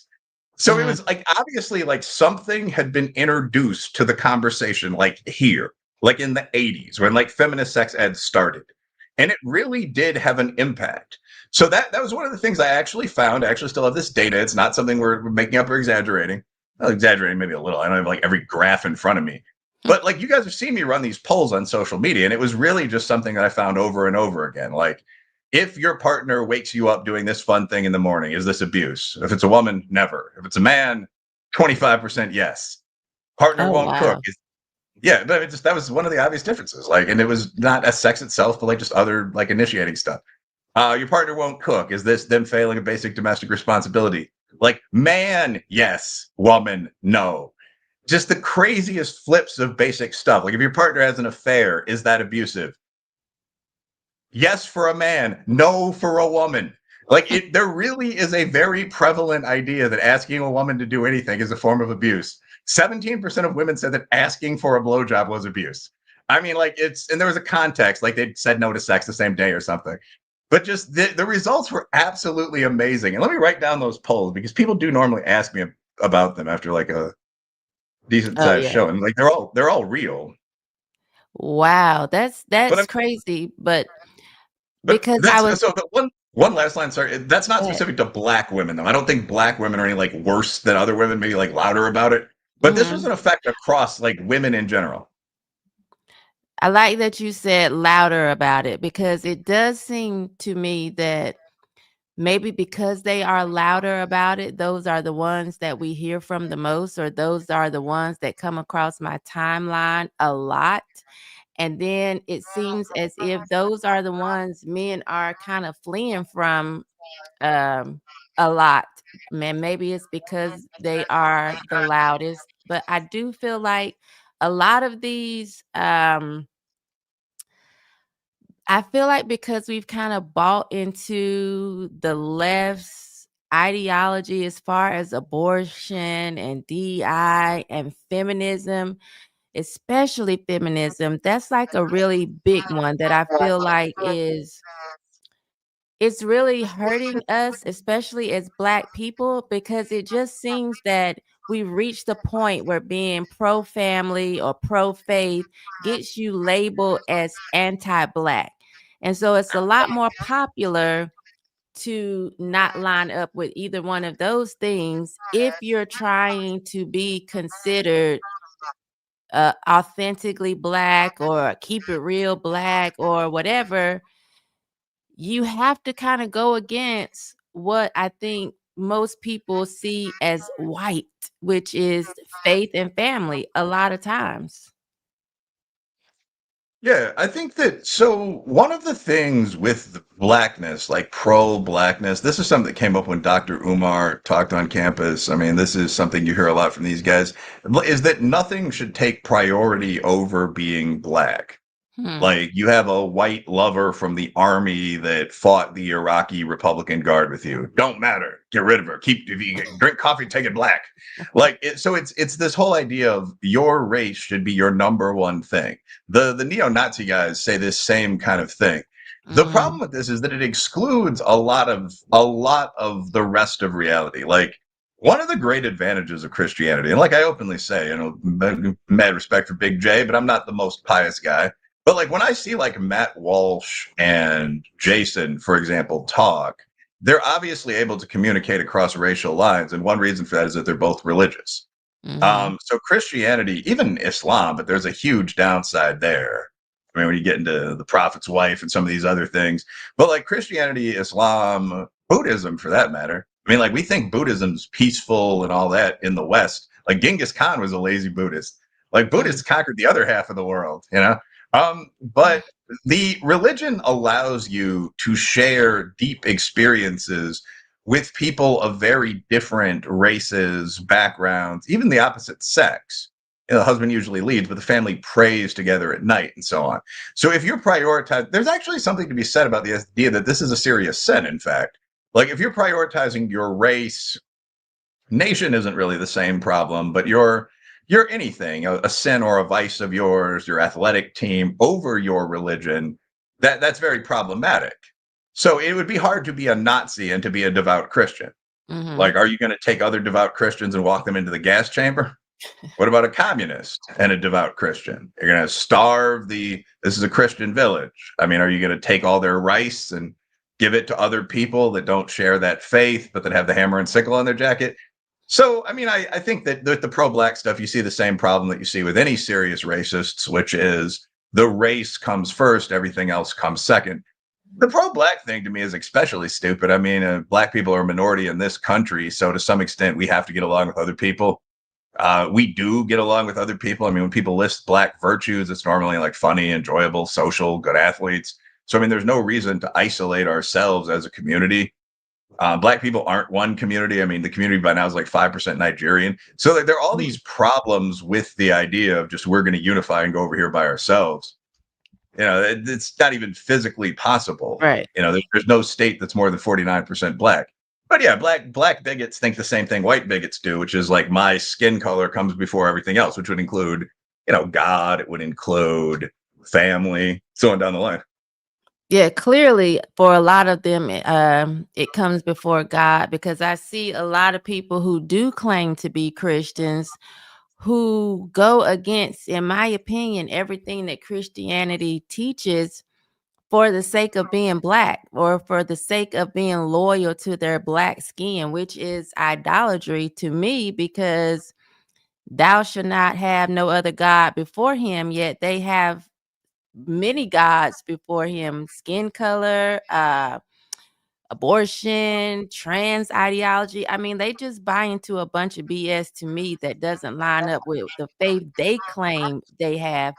S3: So it was like obviously like something had been introduced to the conversation, like here, like in the 80s when like feminist sex ed started, and it really did have an impact. So that was one of the things I actually found. I actually still have this data. It's not something we're making up or exaggerating. Well, exaggerating maybe a little. I don't have like every graph in front of me. But like you guys have seen me run these polls on social media, and it was really just something that I found over and over again. Like, if your partner wakes you up doing this fun thing in the morning, is this abuse? If it's a woman, never. If it's a man, 25% yes. Partner won't cook. Yeah, but it just, that was one of the obvious differences. Like, and it was not as sex itself, but like just other like initiating stuff. Your partner won't cook. Is this them failing a basic domestic responsibility? Like, man, yes. Woman, no. Just the craziest flips of basic stuff. Like, if your partner has an affair, is that abusive? Yes for a man, no for a woman. Like, there really is a very prevalent idea that asking a woman to do anything is a form of abuse. 17% of women said that asking for a blowjob was abuse. I mean, like, and there was a context, like they said no to sex the same day or something. But just the results were absolutely amazing. And let me write down those polls because people do normally ask me about them after like a decent sized show, and like they're all real.
S4: Wow, that's crazy. But because
S3: one last line, sorry, that's not specific to Black women though. I don't think Black women are any like worse than other women, maybe like louder about it. But this was an effect across like women in general.
S4: I like that you said louder about it because it does seem to me that maybe because they are louder about it, those are the ones that we hear from the most, or those are the ones that come across my timeline a lot. And then it seems as if those are the ones men are kind of fleeing from a lot. Man, maybe it's because they are the loudest, but I do feel like a lot of these I feel like because we've kind of bought into the left's ideology as far as abortion and DEI and feminism, especially feminism, that's like a really big one that I feel like it's really hurting us, especially as Black people, because it just seems that we've reached the point where being pro-family or pro-faith gets you labeled as anti-Black. And so it's a lot more popular to not line up with either one of those things if you're trying to be considered authentically Black or keep it real Black or whatever. You have to kind of go against what I think most people see as white, which is faith and family a lot of times.
S3: Yeah, I think that, so one of the things with the Blackness, like pro-Blackness, this is something that came up when Dr. Umar talked on campus. I mean, this is something you hear a lot from these guys, is that nothing should take priority over being Black. Like, you have a white lover from the army that fought the Iraqi Republican Guard with you. Don't matter. Get rid of her. If you drink coffee, take it black. Like, so it's this whole idea of your race should be your number one thing. The neo-Nazi guys say this same kind of thing. The problem with this is that it excludes a lot of the rest of reality. Like, one of the great advantages of Christianity, and like I openly say, you know, mad respect for Big J, but I'm not the most pious guy. But like when I see like Matt Walsh and Jason, for example, talk, they're obviously able to communicate across racial lines. And one reason for that is that they're both religious. So Christianity, even Islam, but there's a huge downside there. I mean, when you get into the Prophet's wife and some of these other things, but like Christianity, Islam, Buddhism, for that matter. I mean, like we think Buddhism's peaceful and all that in the West. Like Genghis Khan was a lazy Buddhist. Like Buddhists conquered the other half of the world, you know. But the religion allows you to share deep experiences with people of very different races, backgrounds, even the opposite sex. You know, the husband usually leads, but the family prays together at night and so on. So if you're prioritizing, there's actually something to be said about the idea that this is a serious sin, in fact. Like if you're prioritizing your race, nation isn't really the same problem, but you're anything, a sin or a vice of yours, your athletic team over your religion, that's very problematic. So it would be hard to be a Nazi and to be a devout Christian. Like, are you going to take other devout Christians and walk them into the gas chamber? What about a communist and a devout Christian? You're going to starve this is a Christian village. I mean, are you going to take all their rice and give it to other people that don't share that faith, but that have the hammer and sickle on their jacket? So, I mean, I think that the pro-Black stuff, you see the same problem that you see with any serious racists, which is the race comes first, everything else comes second. The pro-Black thing to me is especially stupid. I mean, Black people are a minority in this country, so to some extent, we have to get along with other people. We do get along with other people. I mean, when people list Black virtues, it's normally like funny, enjoyable, social, good athletes. So, I mean, there's no reason to isolate ourselves as a community. Black people aren't one community. I mean, the community by now is like 5% Nigerian. So like, there are all these problems with the idea of just we're going to unify and go over here by ourselves. You know, it's not even physically possible.
S4: Right.
S3: You know, there's no state that's more than 49% Black. But yeah, black bigots think the same thing white bigots do, which is like my skin color comes before everything else, which would include, you know, God. It would include family, so on down the line.
S4: Yeah, clearly for a lot of them, it comes before God, because I see a lot of people who do claim to be Christians who go against, in my opinion, everything that Christianity teaches for the sake of being Black or for the sake of being loyal to their Black skin, which is idolatry to me, because thou shalt not have no other God before him, yet they have many gods before him: skin color, abortion, trans ideology. I mean, they just buy into a bunch of BS to me that doesn't line up with the faith they claim they have.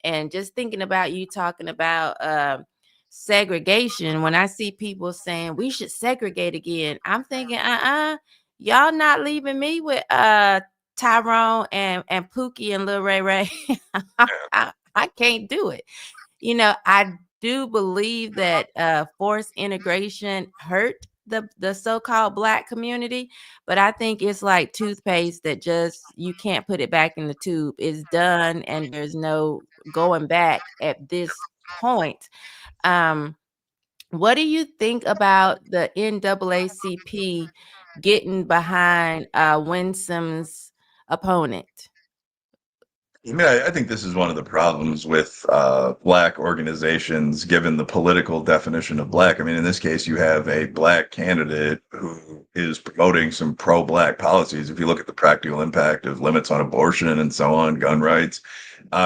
S4: And just thinking about you talking about segregation, when I see people saying we should segregate again, I'm thinking, y'all not leaving me with Tyrone and Pookie and Lil Ray Ray. I can't do it. You know, I do believe that forced integration hurt the so-called Black community, but I think it's like toothpaste that just you can't put it back in the tube. It's done, and there's no going back at this point. What do you think about the NAACP getting behind Winsome's opponent?
S3: I mean, I think this is one of the problems with Black organizations, given the political definition of Black. I mean, in this case, you have a Black candidate who is promoting some pro-Black policies. If you look at the practical impact of limits on abortion and so on, gun rights,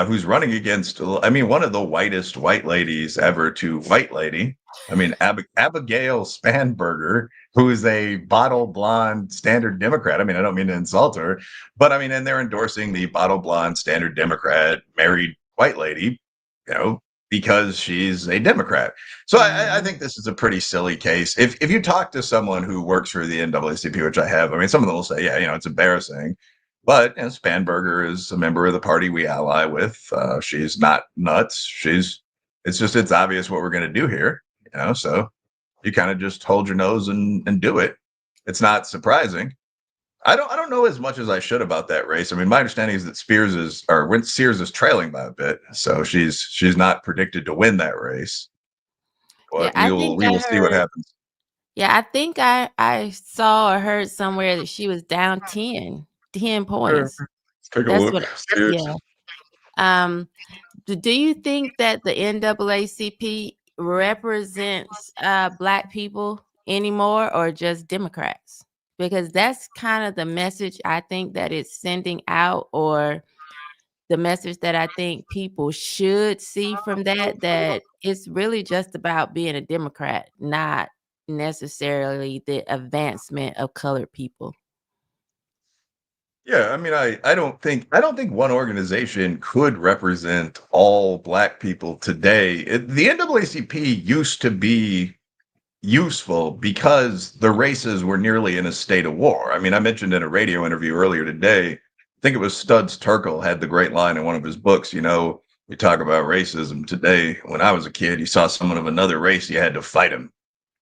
S3: who's running against, I mean, one of the whitest white ladies ever to white lady. I mean, Abigail Spanberger, who is a bottle blonde standard Democrat. I mean, I don't mean to insult her, but I mean, and they're endorsing the bottle blonde standard Democrat married white lady, you know, because she's a Democrat. So I think this is a pretty silly case. If you talk to someone who works for the NAACP, which I have, I mean, some of them will say, yeah, you know, it's embarrassing. But you know, Spanberger is a member of the party we ally with. She's not nuts. It's obvious what we're going to do here. You know, so you kind of just hold your nose and do it. It's not surprising. I don't know as much as I should about that race. I mean, my understanding is that Sears is trailing by a bit, so she's not predicted to win that race. But
S4: Yeah,
S3: we will see what happens.
S4: Yeah, I think I saw or heard somewhere that she was down 10 points.
S3: Take a
S4: That's
S3: look.
S4: what,
S3: Sears.
S4: yeah. Do you think that the NAACP represents Black people anymore, or just Democrats? Because that's kind of the message I think that it's sending out, or the message that I think people should see from that it's really just about being a Democrat, not necessarily the advancement of colored people.
S3: Yeah, I mean, I don't think one organization could represent all Black people today. The NAACP used to be useful because the races were nearly in a state of war. I mean, I mentioned in a radio interview earlier today, I think it was Studs Terkel had the great line in one of his books, you know, we talk about racism today. When I was a kid, you saw someone of another race, you had to fight him.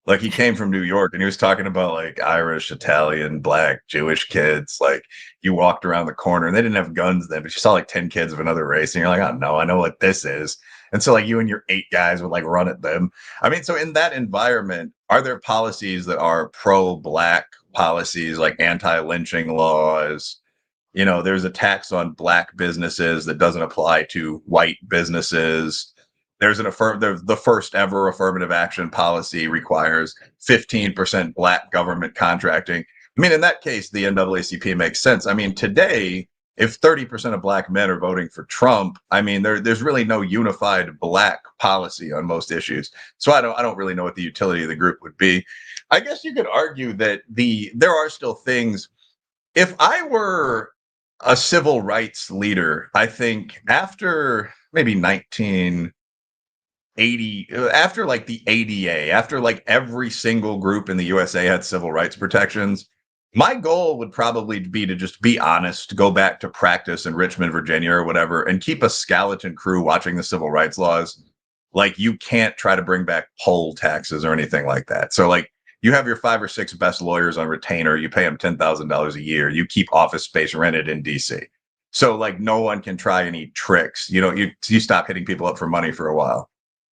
S3: Like he came from New York and he was talking about like Irish, Italian, Black, Jewish kids. Like you walked around the corner and they didn't have guns then, but you saw like 10 kids of another race and you're like, oh no, I know what this is. And so like you and your 8 guys would like run at them. I mean, so in that environment, are there policies that are pro-Black policies like anti-lynching laws? You know, there's a tax on Black businesses that doesn't apply to white businesses. There's the first ever affirmative action policy requires 15% Black government contracting. I mean, in that case, the NAACP makes sense. I mean, today, if 30% of Black men are voting for Trump, I mean, there's really no unified Black policy on most issues. So I don't really know what the utility of the group would be. I guess you could argue that there are still things. If I were a civil rights leader, I think after maybe 1980, after like the ADA, after like every single group in the USA had civil rights protections, my goal would probably be to just be honest, go back to practice in Richmond, Virginia or whatever, and keep a skeleton crew watching the civil rights laws. Like you can't try to bring back poll taxes or anything like that. So like you have your 5 or 6 best lawyers on retainer, you pay them $10,000 a year, you keep office space rented in DC. So like no one can try any tricks. You know, you stop hitting people up for money for a while.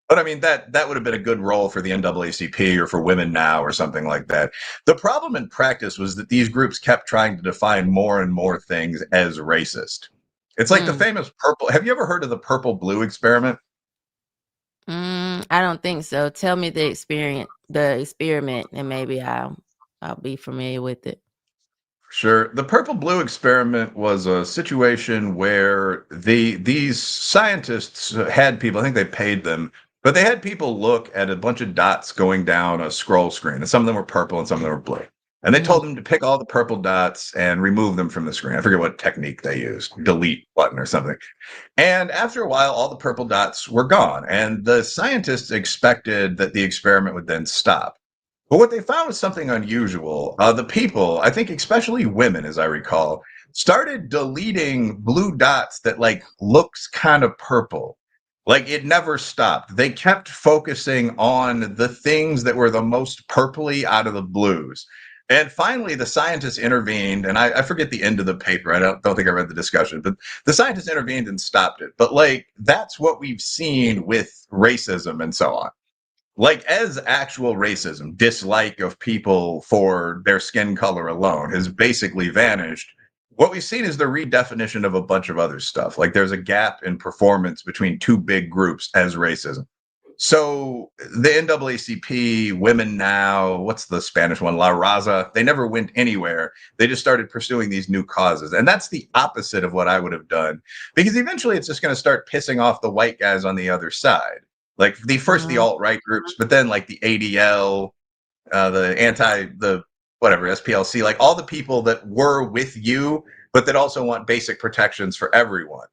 S3: But I mean, that would have been a good role for the NAACP or for Women Now or something like that. The problem in practice was that these groups kept trying to define more and more things as racist. It's like the famous purple. Have you ever heard of the purple blue experiment?
S4: I don't think so. Tell me the experiment, and maybe I'll be familiar with it.
S3: Sure. The purple blue experiment was a situation where these scientists had people, I think they paid them, but they had people look at a bunch of dots going down a scroll screen, and some of them were purple and some of them were blue. And they told them to pick all the purple dots and remove them from the screen. I forget what technique they used, delete button or something. And after a while, all the purple dots were gone. And the scientists expected that the experiment would then stop. But what they found was something unusual. The people, I think especially women, as I recall, started deleting blue dots that like looks kind of purple. Like it never stopped. They kept focusing on the things that were the most purpley out of the blues. And finally, the scientists intervened, and I forget the end of the paper. I don't think I read the discussion, but the scientists intervened and stopped it. But like that's what we've seen with racism and so on. Like as actual racism, dislike of people for their skin color alone has basically vanished. What we've seen is the redefinition of a bunch of other stuff. Like there's a gap in performance between 2 big groups as racism. So the NAACP, Women Now, what's the Spanish one? La Raza, they never went anywhere. They just started pursuing these new causes. And that's the opposite of what I would have done, because eventually it's just going to start pissing off the white guys on the other side. Like the alt-right groups, but then like the ADL, the whatever, SPLC, like all the people that were with you, but that also want basic protections for everyone.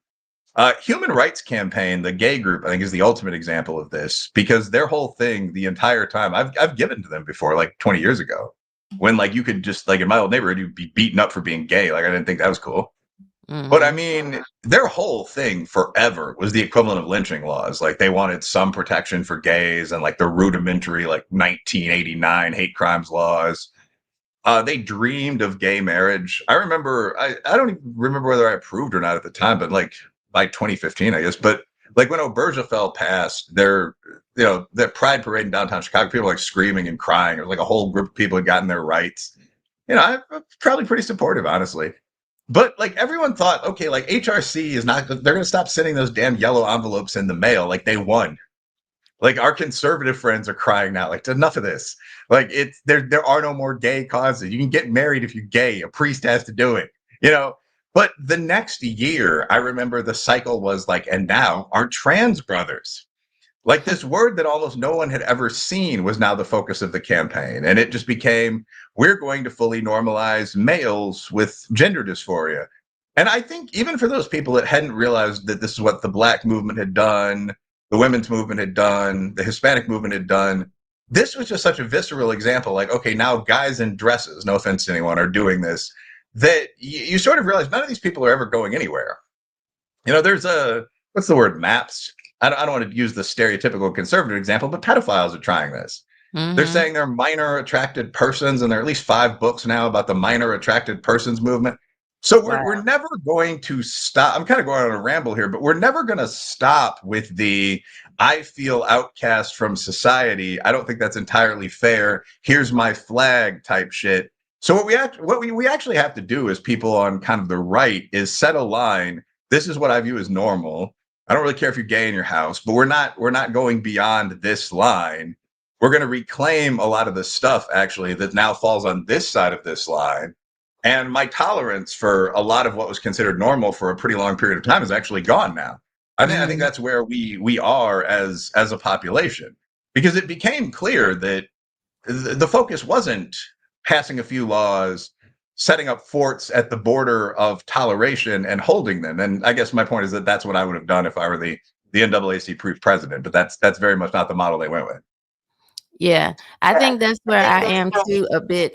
S3: Human Rights Campaign, the gay group, I think is the ultimate example of this, because their whole thing the entire time, I've given to them before, like 20 years ago, when like you could just like in my old neighborhood, you'd be beaten up for being gay. Like I didn't think that was cool. But I mean, their whole thing forever was the equivalent of lynching laws. Like they wanted some protection for gays and like the rudimentary like 1989 hate crimes laws. They dreamed of gay marriage. I remember, I don't even remember whether I approved or not at the time, but like by 2015, I guess. But like when Obergefell passed, their pride parade in downtown Chicago, people were like screaming and crying. It was like a whole group of people had gotten their rights. You know, I'm probably pretty supportive, honestly. But like everyone thought, okay, like HRC is not, they're going to stop sending those damn yellow envelopes in the mail. Like they won. Like our conservative friends are crying now, like enough of this. Like there are no more gay causes. You can get married if you're gay. A priest has to do it, you know. But the next year, I remember the cycle was like, and now our trans brothers. Like this word that almost no one had ever seen was now the focus of the campaign. And it just became, we're going to fully normalize males with gender dysphoria. And I think even for those people that hadn't realized that this is what the Black movement had done, the women's movement had done, the Hispanic movement had done, this was just such a visceral example. Like, okay, now guys in dresses, no offense to anyone, are doing this, that you sort of realize none of these people are ever going anywhere. You know, there's what's the word, maps? I don't want to use the stereotypical conservative example, but pedophiles are trying this. They're saying they're minor attracted persons, and there are at least 5 books now about the minor attracted persons movement. So we're never going to stop. I'm kind of going on a ramble here, but we're never going to stop with the I feel outcast from society. I don't think that's entirely fair. Here's my flag type shit. So what we actually have to do as people on kind of the right is set a line. This is what I view as normal. I don't really care if you're gay in your house, but we're not going beyond this line. We're going to reclaim a lot of the stuff actually that now falls on this side of this line. And my tolerance for a lot of what was considered normal for a pretty long period of time is actually gone now. I think that's where we are as a population, because it became clear that the focus wasn't passing a few laws, setting up forts at the border of toleration and holding them. And I guess my point is that that's what I would have done if I were the NAACP president, but that's very much not the model they went with.
S4: Yeah, I think that's where I am too a bit.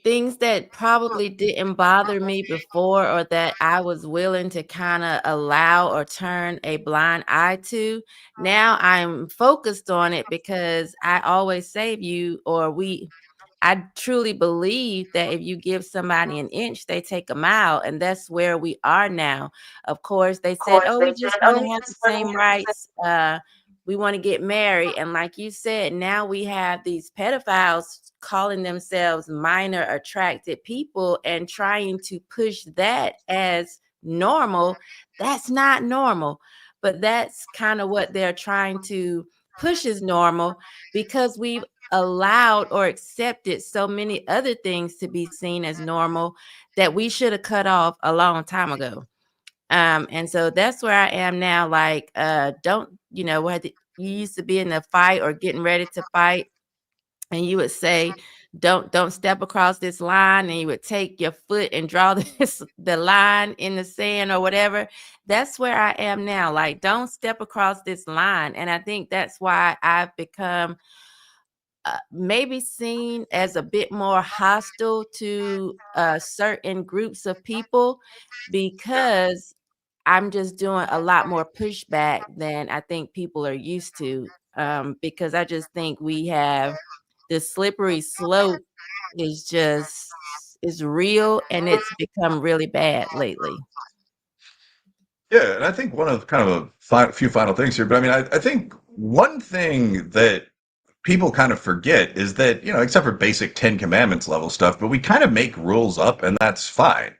S4: Things that probably didn't bother me before, or that I was willing to kind of allow or turn a blind eye to, now I'm focused on it, because I always say I truly believe that if you give somebody an inch, they take a mile. And that's where we are now. Of course, they said, oh, we just want to have the same rights. We want to get married. And like you said, now we have these pedophiles calling themselves minor attracted people and trying to push that as normal. That's not normal. But that's kind of what they're trying to push as normal, because we've allowed or accepted so many other things to be seen as normal that we should have cut off a long time ago. And so that's where I am now. Like, you used to be in a fight or getting ready to fight, and you would say, don't step across this line, and you would take your foot and draw the line in the sand or whatever. That's where I am now. Like, don't step across this line. And I think that's why I've become maybe seen as a bit more hostile to certain groups of people, because I'm just doing a lot more pushback than I think people are used to, because I just think we have this slippery slope is real, and it's become really bad lately.
S3: Yeah, and I think one of kind of a few final things here, but I mean, I think one thing that people kind of forget is that, you know, except for basic 10 Commandments level stuff, but we kind of make rules up, and that's fine.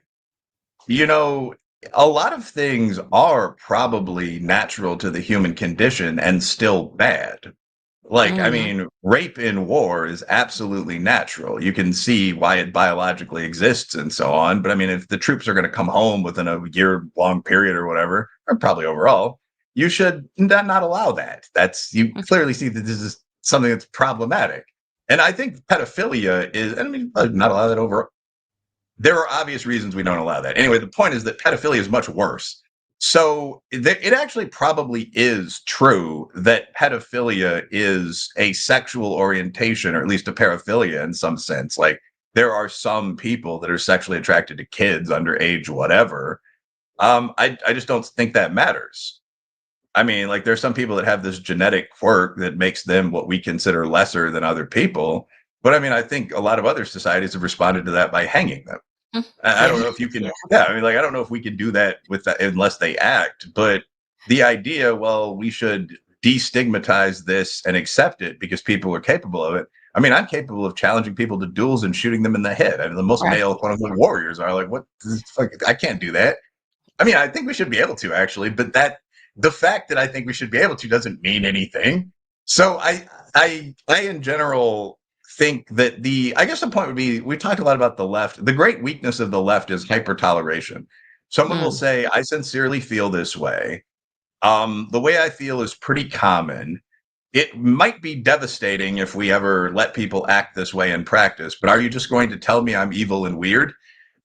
S3: You know, a lot of things are probably natural to the human condition and still bad. Like, I mean, rape in war is absolutely natural. You can see why it biologically exists and so on. But I mean, if the troops are going to come home within a year-long period or whatever, or probably overall, you should not allow that. You clearly see that this is something that's problematic. And I think pedophilia is, I mean, not allow that overall. There are obvious reasons we don't allow that. Anyway, the point is that pedophilia is much worse. So it actually probably is true that pedophilia is a sexual orientation, or at least a paraphilia in some sense. Like, there are some people that are sexually attracted to kids underage, whatever. I just don't think that matters. I mean, like, there's some people that have this genetic quirk that makes them what we consider lesser than other people. But I mean, I think a lot of other societies have responded to that by hanging them. I don't know if you can, I mean, like, I don't know if we can do that with that unless they act. But the idea, well, we should destigmatize this and accept it because people are capable of it. I mean, I'm capable of challenging people to duels and shooting them in the head. I mean, the most male, quote unquote, warriors are like, what? I can't do that. I mean, I think we should be able to, actually, but the fact that I think we should be able to doesn't mean anything. So I in general think that I guess the point would be, we talked a lot about the left. The great weakness of the left is hyper-toleration. Someone will say, I sincerely feel this way. The way I feel is pretty common. It might be devastating if we ever let people act this way in practice, but are you just going to tell me I'm evil and weird?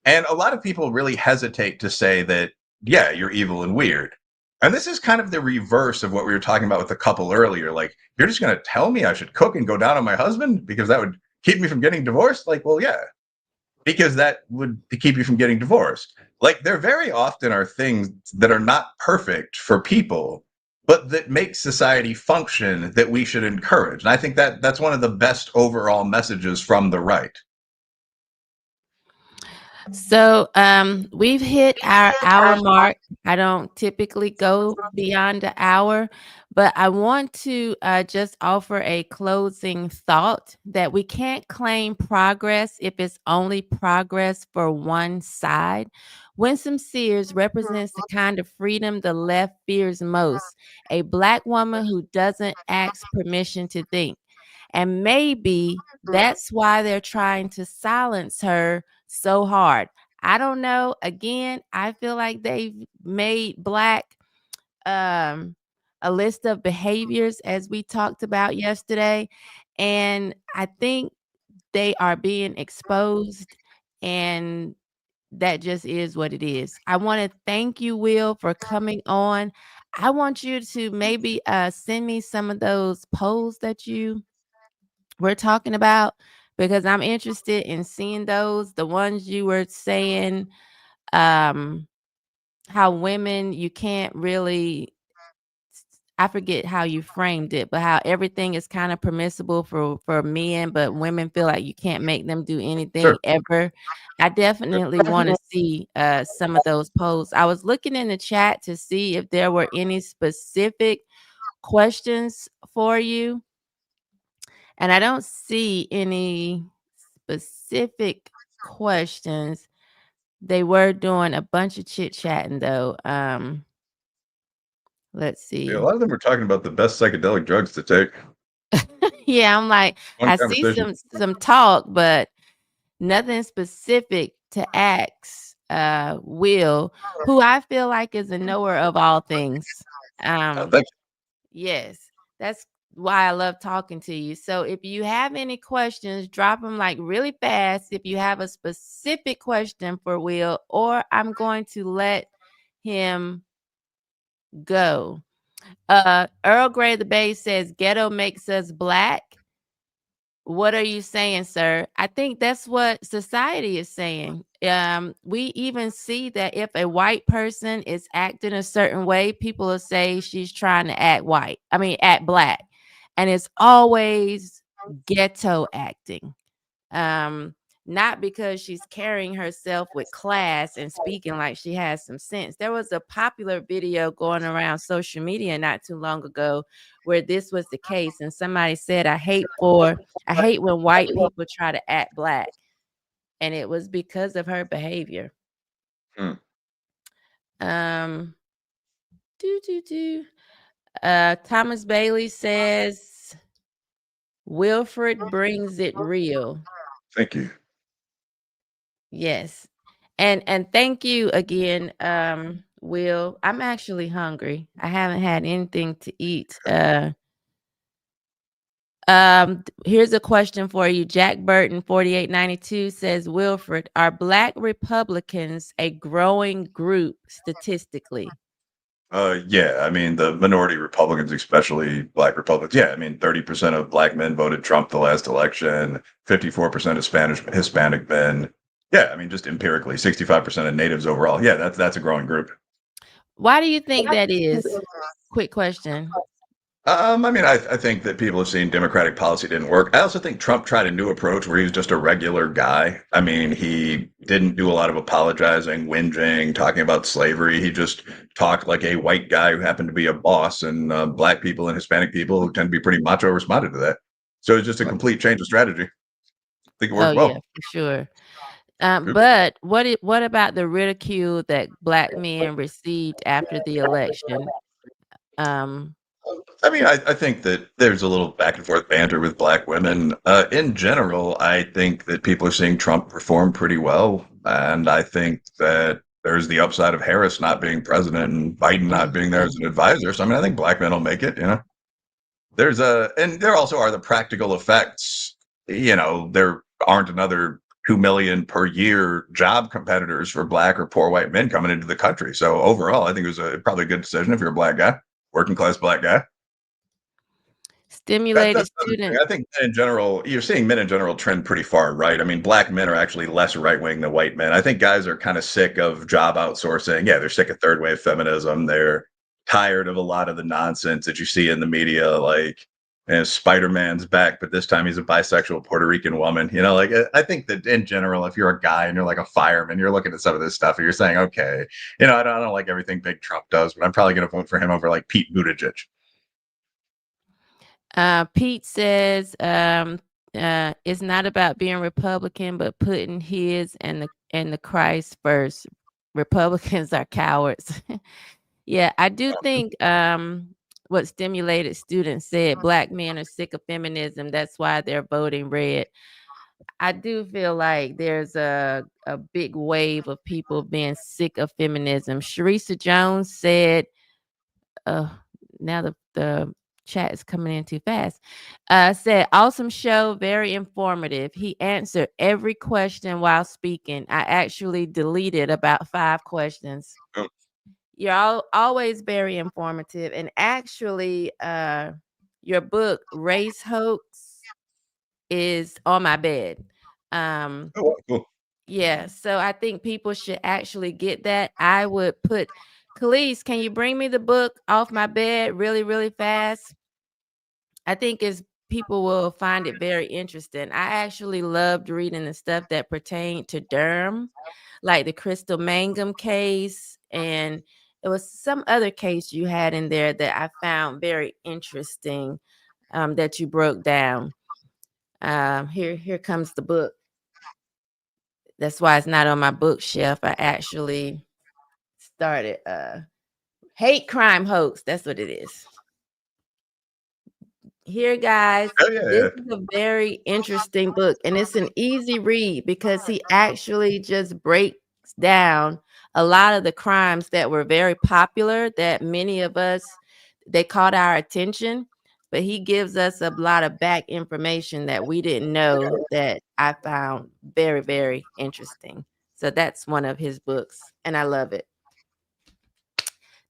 S3: And a lot of people really hesitate to say that, yeah, you're evil and weird. And this is kind of the reverse of what we were talking about with the couple earlier. Like, you're just going to tell me I should cook and go down on my husband because that would keep me from getting divorced? Like, well, yeah, because that would keep you from getting divorced. Like, there very often are things that are not perfect for people, but that make society function, that we should encourage. And I think that that's one of the best overall messages from the right.
S4: So we've hit our hour mark. I don't typically go beyond an hour, but I want to just offer a closing thought that we can't claim progress if it's only progress for one side. Winsome Sears represents the kind of freedom the left fears most, a Black woman who doesn't ask permission to think. And maybe that's why they're trying to silence her so hard. I don't know. Again, I feel like they've made Black a list of behaviors, as we talked about yesterday. And I think they are being exposed, and that just is what it is. I want to thank you, Will, for coming on. I want you to maybe send me some of those polls that you we're talking about, because I'm interested in seeing those. The ones you were saying, how women, you can't really, I forget how you framed it, but how everything is kind of permissible for men, but women feel like you can't make them do anything
S3: Sure.
S4: ever. I definitely want to see some of those posts. I was looking in the chat to see if there were any specific questions for you, and I don't see any specific questions. They were doing a bunch of chit-chatting though. Let's
S3: Yeah, a
S4: see.
S3: lot of them were talking about the best psychedelic drugs to take.
S4: Yeah, I'm like,
S3: One
S4: I see
S3: conversation.
S4: some talk, but nothing specific to ask Will, who I feel like is a knower of all things.
S3: Thank
S4: Yes, that's why I love talking to you. So if you have any questions, drop them like really fast. If you have a specific question for Will, or I'm going to let him go. Earl Grey the Bay says ghetto makes us Black. What are you saying, sir? I think that's what society is saying. We even see that if a white person is acting a certain way, people will say she's trying to act white. I mean, act Black. And it's always ghetto acting. Not because she's carrying herself with class and speaking like she has some sense. There was a popular video going around social media not too long ago where this was the case, and somebody said, I hate when white people try to act Black. And it was because of her behavior.
S3: Hmm.
S4: Thomas Bailey says Wilfred brings it real.
S3: Thank you.
S4: Yes. And thank you again, Will. I'm actually hungry. I haven't had anything to eat. Here's a question for you. Jack Burton 4892 says, Wilfred, are Black Republicans a growing group statistically?
S3: Yeah, I mean, the minority Republicans, especially Black Republicans. Yeah, I mean, 30% of Black men voted Trump the last election, 54% of Hispanic men. Yeah, I mean, just empirically, 65% of natives overall. Yeah, that's a growing group.
S4: Why do you think that is? Quick question.
S3: I mean, I think that people have seen Democratic policy didn't work. I also think Trump tried a new approach where he was just a regular guy. I mean, he didn't do a lot of apologizing, whinging, talking about slavery. He just talked like a white guy who happened to be a boss, and Black people and Hispanic people who tend to be pretty macho responded to that. So it's just a complete change of strategy. I think it worked well.
S4: Yeah, for sure. But what about the ridicule that Black men received after the election?
S3: I mean, I think that there's a little back and forth banter with black women. In general, I think that people are seeing Trump perform pretty well. And I think that there's the upside of Harris not being president and Biden not being there as an advisor. So, I mean, I think black men will make it, you know. And there also are the practical effects. You know, there aren't another 2 million per year job competitors for black or poor white men coming into the country. So overall, I think it was probably a good decision if you're a black guy, working class black guy.
S4: Stimulated
S3: That's the other thing.
S4: student.
S3: I think men in general, you're seeing men in general trend pretty far right. I mean, black men are actually less right wing than white men. I think guys are kind of sick of job outsourcing. Yeah, they're sick of third wave feminism. They're tired of a lot of the nonsense that you see in the media, like Spider-Man's back, but this time he's a bisexual Puerto Rican woman. You know, like I think that in general, if you're a guy and you're like a fireman, you're looking at some of this stuff and you're saying, okay, you know, I don't like everything Big Trump does, but I'm probably going to vote for him over like Pete Buttigieg.
S4: Pete says it's not about being Republican, but putting his and the Christ first. Republicans are cowards. Yeah, I do think what Stimulated Students said, black men are sick of feminism. That's why they're voting red. I do feel like there's a big wave of people being sick of feminism. Sharissa Jones said, now the chat is coming in too fast. Said, awesome show, very informative. He answered every question while speaking. I actually deleted about 5 questions.
S3: Oh.
S4: You're always very informative. And actually, your book, Race Hoax, is on my bed.
S3: Oh, cool.
S4: Yeah, so I think people should actually get that. I would put, Khalees, can you bring me the book off my bed really, really fast? I think people will find it very interesting. I actually loved reading the stuff that pertained to Durham, like the Crystal Mangum case, and it was some other case you had in there that I found very interesting, that you broke down. Here comes the book. That's why it's not on my bookshelf. I actually started Hate Crime Hoax. That's what it is. Here, guys,
S3: Oh, yeah,
S4: this
S3: yeah.
S4: is a very interesting book, and it's an easy read because he actually just breaks down a lot of the crimes that were very popular that many of us, they caught our attention, but he gives us a lot of back information that we didn't know that I found very, very interesting. So that's one of his books, and I love it.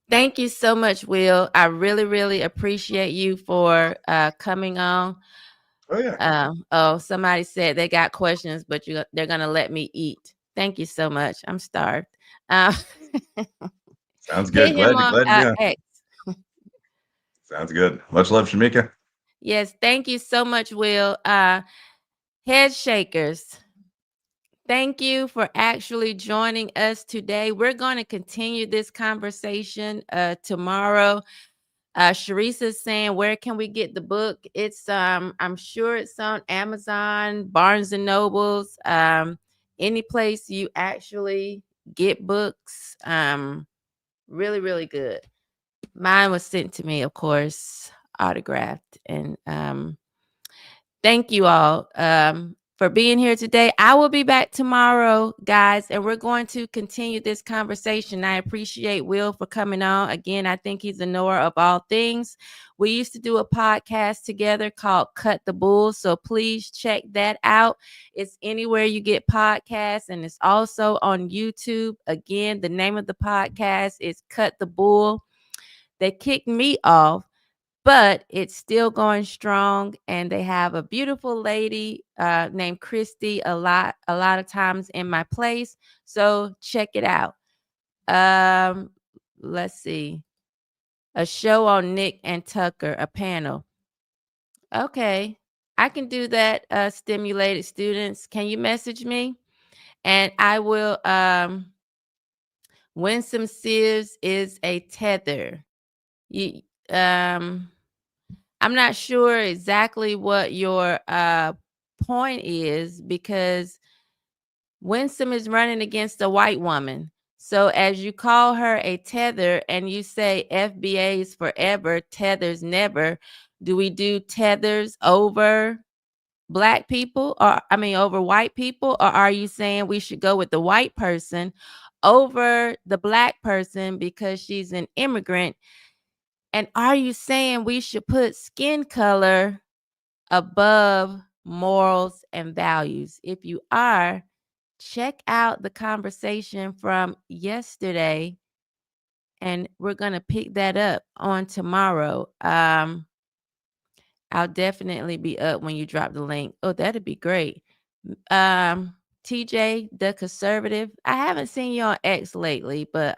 S4: Thank you so much, Will. I really, really appreciate you for coming on.
S3: Oh, yeah.
S4: Somebody said they got questions, but they're gonna let me eat. Thank you so much. I'm starved.
S3: Sounds
S4: Hit
S3: good.
S4: him on
S3: Glad.
S4: X.
S3: Sounds good. Much love, Shemeka.
S4: Yes, thank you so much, Will. Head shakers. Thank you for actually joining us today. We're going to continue this conversation tomorrow. Sharice's saying, where can we get the book? It's I'm sure it's on Amazon, Barnes and Nobles, any place you actually get books. Really, really good. Mine was sent to me, of course, autographed. And thank you all for being here today. I will be back tomorrow, guys, and we're going to continue this conversation. I appreciate Will for coming on. Again, I think he's a knower of all things. We used to do a podcast together called Cut the Bull, so please check that out. It's anywhere you get podcasts, and it's also on YouTube. Again, the name of the podcast is Cut the Bull. They kicked me off, but it's still going strong, and they have a beautiful lady named Christy a lot of times in my place. So check it out. Let's see. A show on Nick and Tucker, a panel. Okay, I can do that. Stimulated Students, can you message me? And I will. Winsome Sears is a tether. I'm not sure exactly what your point is, because Winsome is running against a white woman. So as you call her a tether and you say FBA's forever, tethers never, do we do tethers over Black people, or over white people? Or are you saying we should go with the white person over the Black person because she's an immigrant? And are you saying we should put skin color above morals and values? If you are, check out the conversation from yesterday, and we're going to pick that up on tomorrow. I'll definitely be up when you drop the link. Oh, that'd be great. TJ, the conservative. I haven't seen you on X lately, but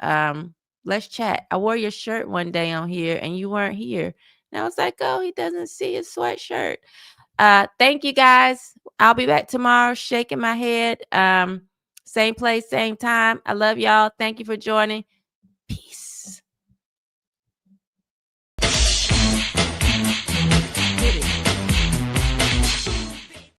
S4: let's chat. I wore your shirt one day on here and you weren't here. And I was like, oh, he doesn't see his sweatshirt. Thank you guys. I'll be back tomorrow shaking my head. Same place, same time. I love y'all. Thank you for joining. Peace.